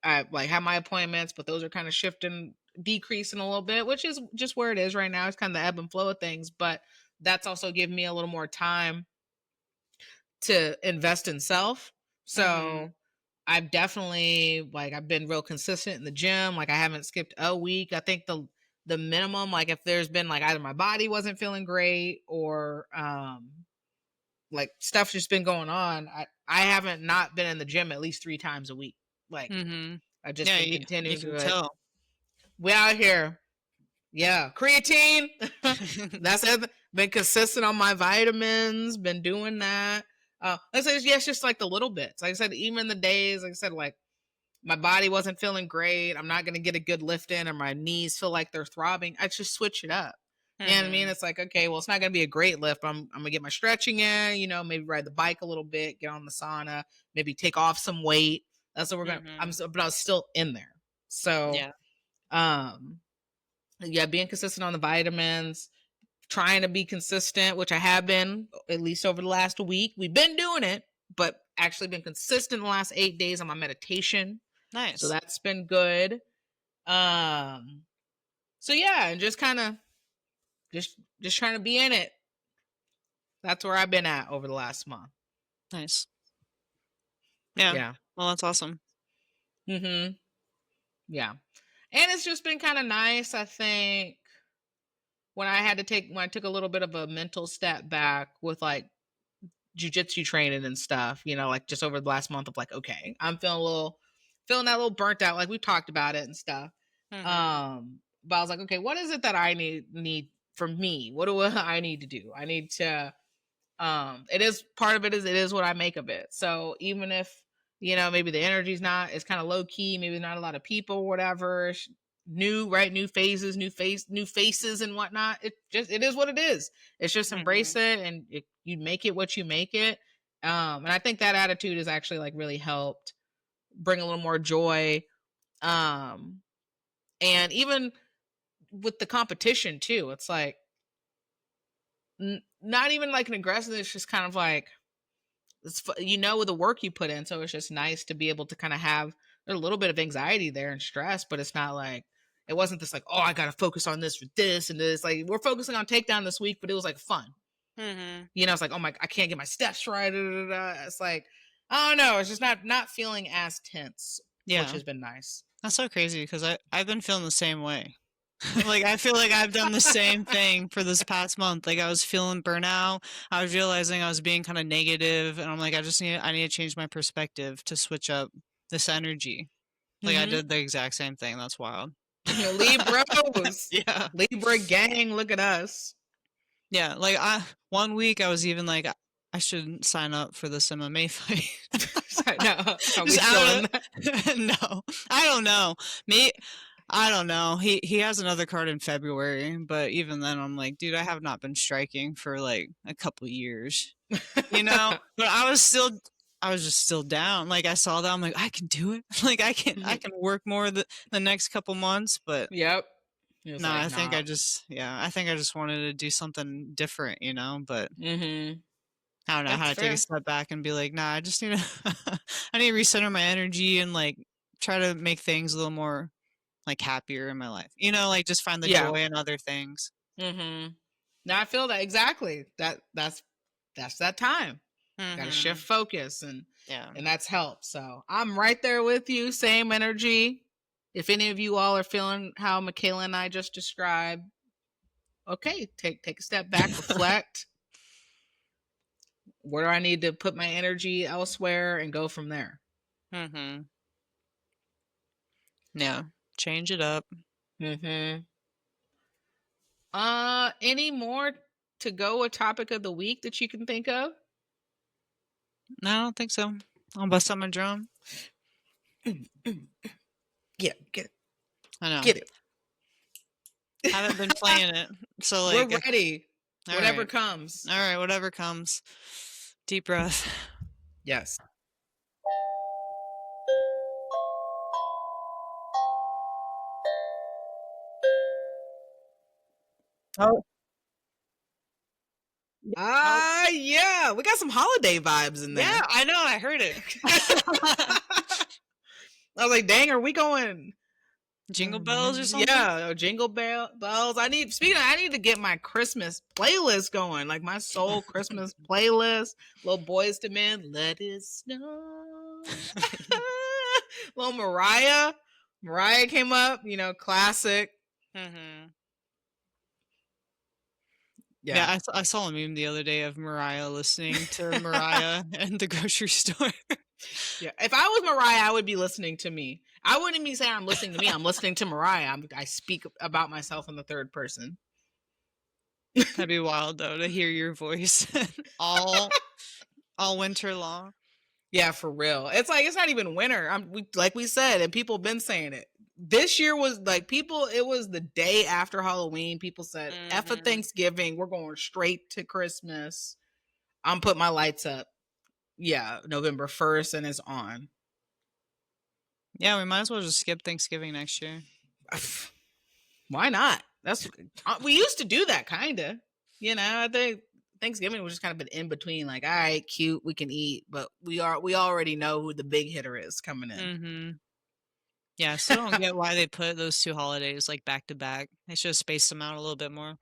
I like have my appointments, but those are kind of shifting, decreasing a little bit, which is just where it is right now. It's kind of the ebb and flow of things, but that's also giving me a little more time to invest in self. So Mhm. I've been real consistent in the gym. Like I haven't skipped a week. I think the minimum, like if there's been like either my body wasn't feeling great or like stuff's just been going on, I haven't not been in the gym at least 3 times a week. Like Mhm. I've just Yeah, been you continuing to can like tell. we out here. Yeah, creatine. That's it. Been consistent on my vitamins. Been doing that. Like I said, yeah, it's just like the little bits. Like I said, even the days, like I said, like my body wasn't feeling great. I'm not gonna get a good lift in, or my knees feel like they're throbbing. I just switch it up. You know what I mean? Mhm. It's like, okay, well, it's not gonna be a great lift. I'm gonna get my stretching in. Maybe ride the bike a little bit, get on the sauna, maybe take off some weight. That's what we're gonna. Mhm. But I was still in there. So, Yeah. um, yeah, being consistent on the vitamins, trying to be consistent, which I have been at least over the last week. We've been doing it, but actually been consistent in the last 8 days on my meditation. So Nice. that's been good. Um, so yeah, and just kind of just trying to be in it. That's where I've been at over the last month. Nice. Yeah. Yeah. Well, that's awesome. Mm-hmm. Yeah. And it's just been kind of nice, I think, when I took a little bit of a mental step back with like jujitsu training and stuff, like just over the last month of like, okay, I'm feeling that little burnt out, like we talked about it and stuff. Mhm. But I was like, okay, what is it that I need from me? What do I need to do? I need to It is part of it is what I make of it. So even if, maybe the energy's not, it's kind of low key, maybe not a lot of people, whatever, new, right? New phases, new faces and whatnot. It is what it is. It's just embrace it, and you make it what you make it. And I think that attitude has actually like really helped bring a little more joy. And even with the competition too, it's like not even like an aggressive, it's just kind of like, it's with the work you put in, so it's just nice to be able to kind of have a little bit of anxiety there and stress, but it's not like, it wasn't this like, oh, I gotta focus on this for this and this. Like, we're focusing on takedown this week, but it was like fun. It's like, oh my, I can't get my steps right. It's like, I don't know, it's just not feeling as tense, which has been nice. That's so crazy because I've been feeling the same way. Like, I feel like I've done the same thing for this past month. Like, I was feeling burnout. I was realizing I was being kind of negative, and I'm like, I need to change my perspective to switch up this energy. Like, I did the exact same thing. That's wild. Libras. Yeah. Libra gang, look at us. Yeah, like, 1 week I was even like, I shouldn't sign up for this MMA fight. No, are we still in that? No, I don't know. I don't know. He has another card in February, but even then I'm like, dude, I have not been striking for like a couple years. But I was just still down. Like, I saw that, I'm like, I can do it. Like, I can work more the next couple months, but yep. No, like, I think I just wanted to do something different, but I don't know how to take a step back and be like, nah, I just need to I need to recenter my energy and like try to make things a little more like happier in my life. Like, just find the joy in other things. Now I feel that exactly. That's that time. Got to shift focus, and that's helped. So I'm right there with you. Same energy. If any of you all are feeling how Michaela and I just described, okay, take a step back, reflect. Where do I need to put my energy elsewhere, and go from there? Yeah, change it up. Any more to go a topic of the week that you can think of? No, I don't think so. I'll bust out my drum. Yeah, get it. I know. Get it. Haven't been playing it, so like, we're ready. Whatever comes. All right, whatever comes. Deep breath. Yes. Oh. Yeah, we got some holiday vibes in there. Yeah, I know. I heard it. I was like, dang, are we going Jingle bells or something? Yeah, jingle bells. I need to get my Christmas playlist going, like my soul Christmas playlist. Little Boys to Men, Let It Snow. Little Mariah came up, classic. Yeah, I saw a meme the other day of Mariah listening to Mariah in the grocery store. Yeah, if I was Mariah, I would be listening to me. I wouldn't be saying I'm listening to me. I'm listening to Mariah. I speak about myself in the third person. That'd be wild, though, to hear your voice all winter long. Yeah, for real. It's like, it's not even winter. Like we said, and people have been saying it. This year was like, it was the day after Halloween. People said, F of Thanksgiving, we're going straight to Christmas. I'm putting my lights up. Yeah, November 1st, and it's on. Yeah, we might as well just skip Thanksgiving next year. Why not? We used to do that, kind of. I think Thanksgiving was just kind of an in between. Like, all right, cute, we can eat, but we already know who the big hitter is coming in. Yeah, I still don't get why they put those two holidays like back to back. They should have spaced them out a little bit more.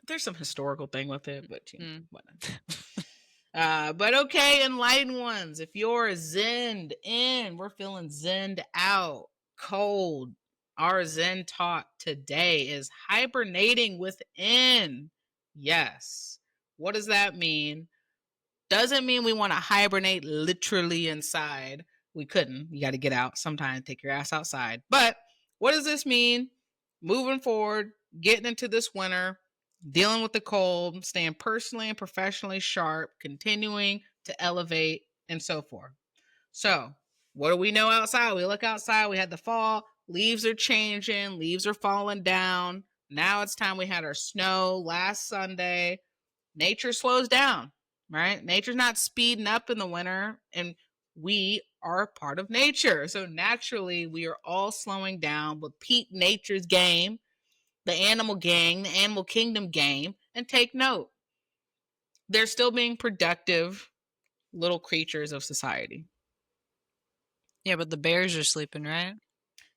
There's some historical thing with it, but whatnot. But okay, enlightened ones, if you're zenned in, we're feeling zenned out, cold. Our Zen talk today is hibernating within. Yes. What does that mean? Doesn't mean we want to hibernate literally inside. We couldn't. You got to get out sometime, take your ass outside. But what does this mean? Moving forward, getting into this winter, dealing with the cold, staying personally and professionally sharp, continuing to elevate, and so forth. So, what do we know outside? We look outside, we had the fall, leaves are changing, leaves are falling down. Now it's time we had our snow last Sunday. Nature slows down, right? Nature's not speeding up in the winter, and we are part of nature. So naturally, we are all slowing down, but peep nature's game, the animal gang, the animal kingdom game, and take note. They're still being productive little creatures of society. Yeah, but the bears are sleeping, right?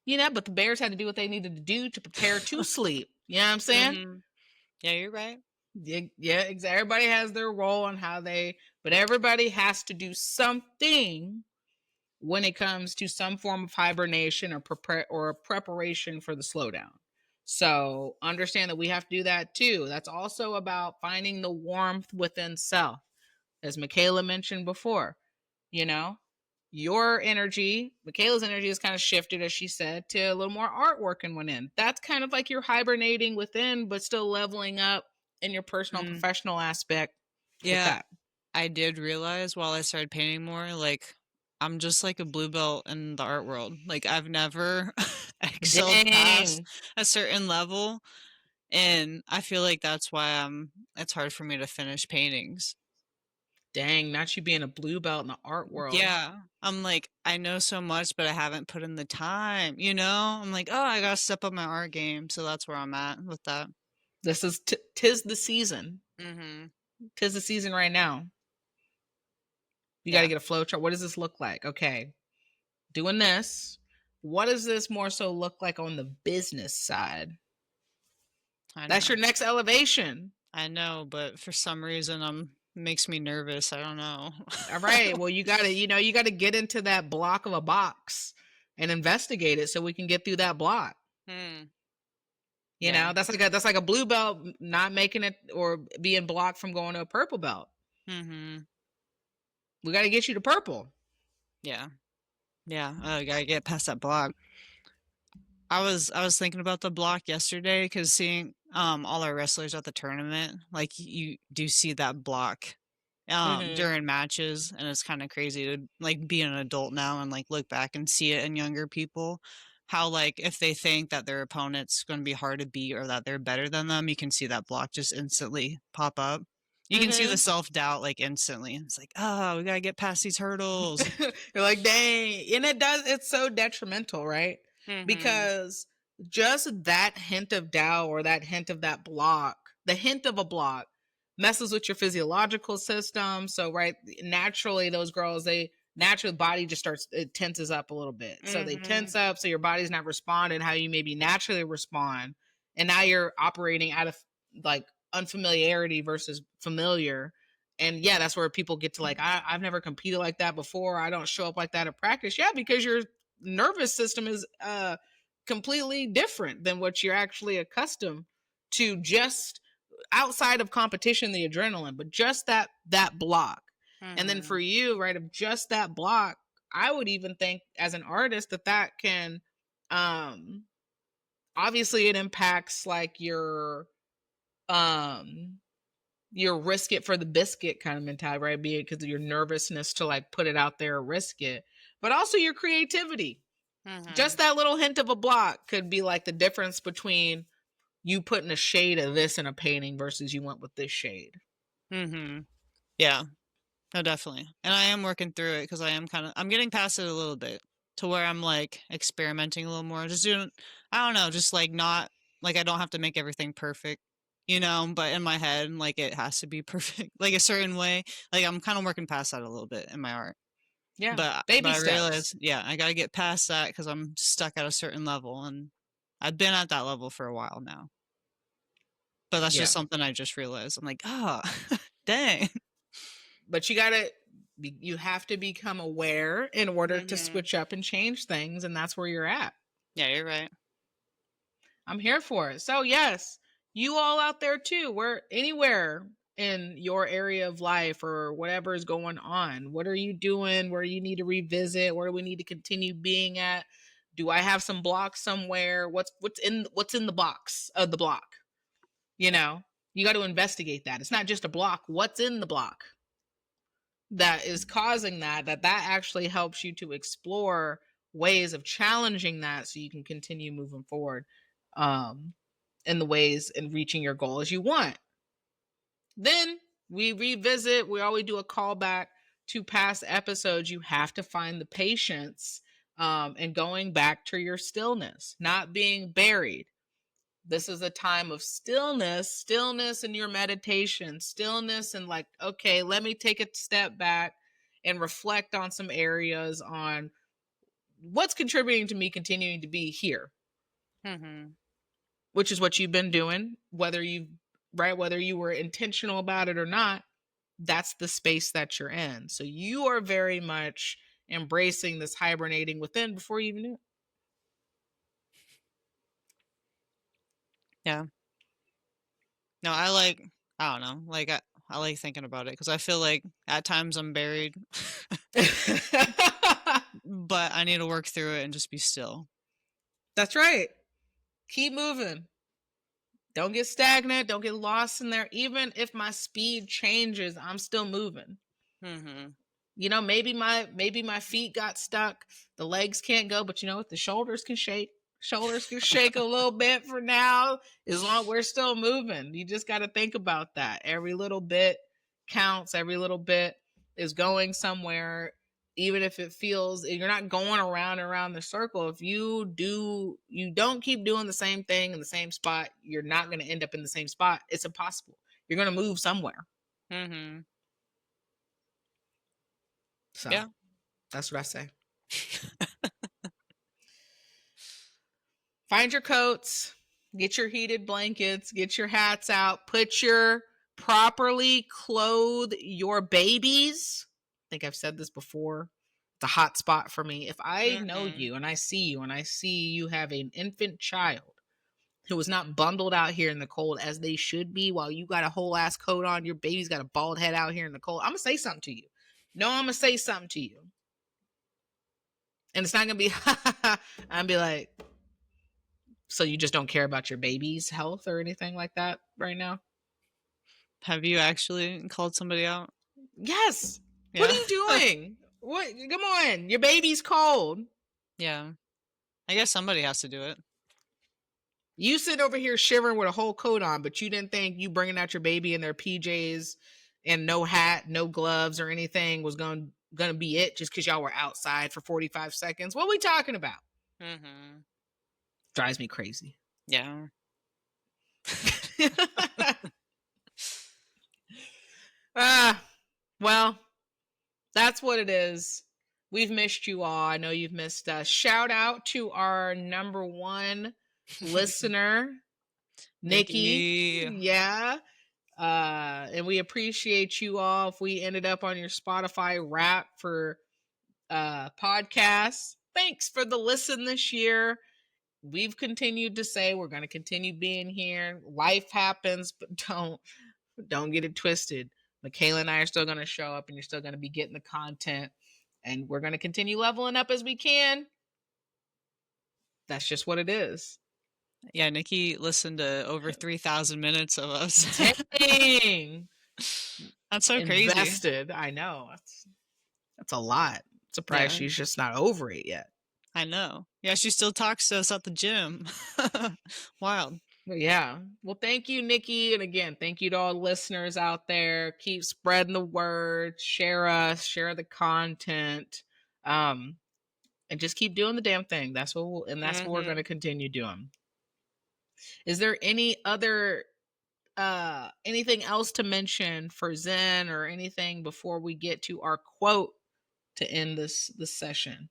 But the bears had to do what they needed to do to prepare to sleep. You know what I'm saying? Mm-hmm. Yeah, you're right. Yeah, exactly. Everybody has their role on but everybody has to do something when it comes to some form of hibernation or preparation for the slowdown. So understand that we have to do that too. That's also about finding the warmth within self, as Michaela mentioned before. You know, your energy, Michaela's energy has kind of shifted, as she said, to a little more artwork and went in. That's kind of like you're hibernating within, but still leveling up in your personal and Mm. professional aspect with Yeah, that. I did realize while I started painting more, like, I'm just like a blue belt in the art world. Like, I've never excelled past Dang. a certain level, and I feel like that's why it's hard for me to finish paintings. Dang, not you being a blue belt in the art world. Yeah, I'm like, I know so much, but I haven't put in the time, you know? I'm like, oh, I gotta step up my art game, so that's where I'm at with that. This is tis the season. Mhm. Tis the season right now. You got to Yeah, get a flow chart. What does this look like? Okay, doing this. What does this more so look like on the business side? I That's know. your next elevation. I know, but for some reason, makes me nervous. I don't know. All right. Well, you gotta get into that block of a box and investigate it so we can get through that block. Hmm. You Yeah. know, that's like a blue belt not making it or being blocked from going to a purple belt. Mhm. We got to get you to purple. Yeah. Yeah. I gotta get past that block. I was thinking about the block yesterday because seeing all our wrestlers at the tournament, like you do see that block Mm-hmm. during matches, and it's kind of crazy to like be an adult now and like look back and see it in younger people. How like if they think that their opponent's going to be hard to beat or that they're better than them, you can see that block just instantly pop up. You can see the Mm-hmm. self doubt like instantly. It's like, oh, we gotta get past these hurdles. You're like, dang. And it's so detrimental, right? Mm-hmm. Because just that hint of doubt or that hint of that block, the hint of a block, messes with your physiological system. So, right, naturally, those girls, naturally, body just it tenses up a little bit. So they Mm-hmm. tense up. So your body's not responding how you maybe naturally respond. And now you're operating out of like unfamiliarity versus familiar, and yeah, that's where people get to like, I've never competed like that before. I don't show up like that at practice. Yeah, because your nervous system is completely different than what you're actually accustomed to, just outside of competition, the adrenaline, but just that block. And then Mm-hmm. for you, right, of just that block, I would even think as an artist that can um obviously it impacts like um your risk it for the biscuit kind of mentality, right? Be it because of your nervousness to like put it out there or risk it, but also your creativity. Mm-hmm. Just that little hint of a block could be like the difference between you putting a shade of this in a painting versus you went with this shade. Mm-hmm. Yeah. No, definitely. And I am working through it because I'm getting past it a little bit to where I'm like experimenting a little more. Just doing, I don't know, just like not, like I don't have to make everything perfect, you know, but in my head, like it has to be perfect, like a certain way. Like I'm kind of working past that a little bit in my art. Yeah, But baby I steps. realize, yeah, I got to get past that because I'm stuck at a certain level and I've been at that level for a while now. But that's just Yeah, something I just realized. I'm like, oh, dang. but you have to become aware in order to Hmm. switch up and change things, and that's where you're at. Yeah, you're right. I'm here for it. So yes, you all out there too, where anywhere in your area of life or whatever is going on, what are you doing? Where you need to revisit? Where do we need to continue being at? Do I have some blocks somewhere? What's in the box of the block? You know? You got to investigate that. It's not just a block. What's in the block that is causing that actually helps you to explore ways of challenging that so you can continue moving forward in the ways and reaching your goal as you want. Then we revisit, we always do a callback to past episodes. You have to find the patience and going back to your stillness, not being buried. This is a time of stillness in your meditation, stillness, and like, okay, let me take a step back and reflect on some areas on what's contributing to me continuing to be here, which is what you've been doing, whether you were intentional about it or not. That's the space that you're in. So you are very much embracing this hibernating within before you even knew it. Yeah. No, I don't know. Like, I like thinking about it because I feel like at times I'm buried, but I need to work through it and just be still. That's right. Keep moving. Don't get stagnant. Don't get lost in there. Even if my speed changes, I'm still moving. You know, maybe my feet got stuck. The legs can't go, but you know what? The shoulders can shake. Shoulders can shake a little bit for now, as long as we're still moving. You just got to think about that. Every little bit counts. Every little bit is going somewhere. Even if it feels you're not going around the circle. If you don't keep doing the same thing in the same spot, you're not going to end up in the same spot. It's impossible. You're going to move somewhere. So Yeah. that's what I say. Find your coats, get your heated blankets, get your hats out, properly clothe your babies. I think I've said this before. It's a hot spot for me. If I know you and I see you have an infant child who is not bundled out here in the cold as they should be while you got a whole ass coat on, your baby's got a bald head out here in the cold, I'm going to say something to you. No, I'm going to say something to you. And it's not going to be, I'm going to be like, so you just don't care about your baby's health or anything like that right now? Have you actually called somebody out? Yes. Yeah. What are you doing? What? Come on. Your baby's cold. Yeah. I guess somebody has to do it. You sit over here shivering with a whole coat on, but you didn't think you bringing out your baby in their PJs and no hat, no gloves or anything was going to be it just because y'all were outside for 45 seconds. What are we talking about? Drives me crazy. Yeah. Well, that's what it is. We've missed you all. I know you've missed us. Shout out to our number one listener, Nikki. Yeah. And we appreciate you all. If we ended up on your Spotify wrap for podcasts, thanks for the listen this year. We've continued to say we're going to continue being here. Life happens, but don't get it twisted. Michaela and I are still going to show up and you're still going to be getting the content, and we're going to continue leveling up as we can. That's just what it is. Yeah, Nikki listened to over 3,000 minutes of us. Dang. That's so crazy. Invested. I know. That's a lot. Surprised she's just not over it yet. I know. Yeah, she still talks to us at the gym. Wild. Yeah. Well, thank you, Nikki. And again, thank you to all the listeners out there. Keep spreading the word. Share us. Share the content. And just keep doing the damn thing. That's what what we're going to continue doing. Is there any other anything else to mention for Zen or anything before we get to our quote to end this session?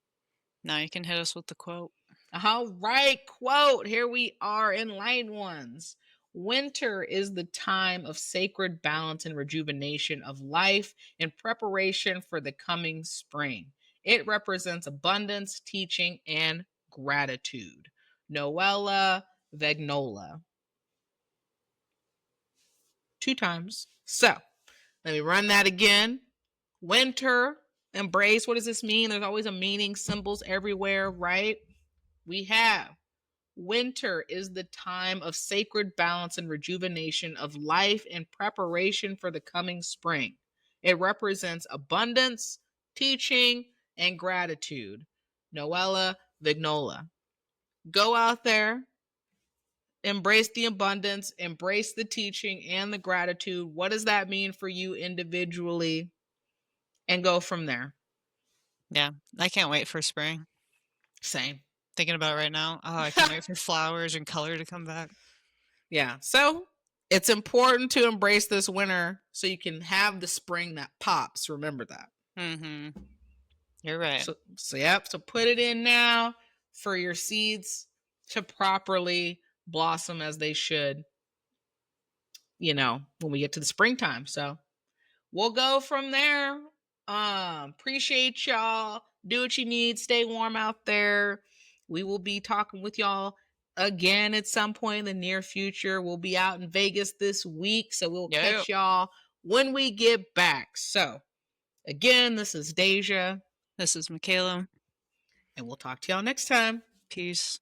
Now you can hit us with the quote. All right, quote. Here we are in line ones. Winter is the time of sacred balance and rejuvenation of life in preparation for the coming spring. It represents abundance, teaching, and gratitude. Noella Vegnola. 2 times. So, let me run that again. Winter, embrace. What does this mean? There's always a meaning, symbols everywhere, right? We have Winter is the time of sacred balance and rejuvenation of life in preparation for the coming spring. It represents abundance, teaching, and gratitude. Noella Vignola. Go out there, embrace the abundance, embrace the teaching and the gratitude. What does that mean for you individually? And go from there. Yeah, I can't wait for spring. Same. Thinking about it right now. Oh, I can't wait for flowers and color to come back. Yeah. So it's important to embrace this winter so you can have the spring that pops. Remember that. Mm-hmm. You're right. So yep. So put it in now for your seeds to properly blossom as they should, when we get to the springtime. So we'll go from there. Appreciate y'all. Do what you need. Stay warm out there. We will be talking with y'all again at some point in the near future. We'll be out in Vegas this week, so we'll catch y'all when we get back. So, again, this is Deja. This is Michaela. And we'll talk to y'all next time. Peace.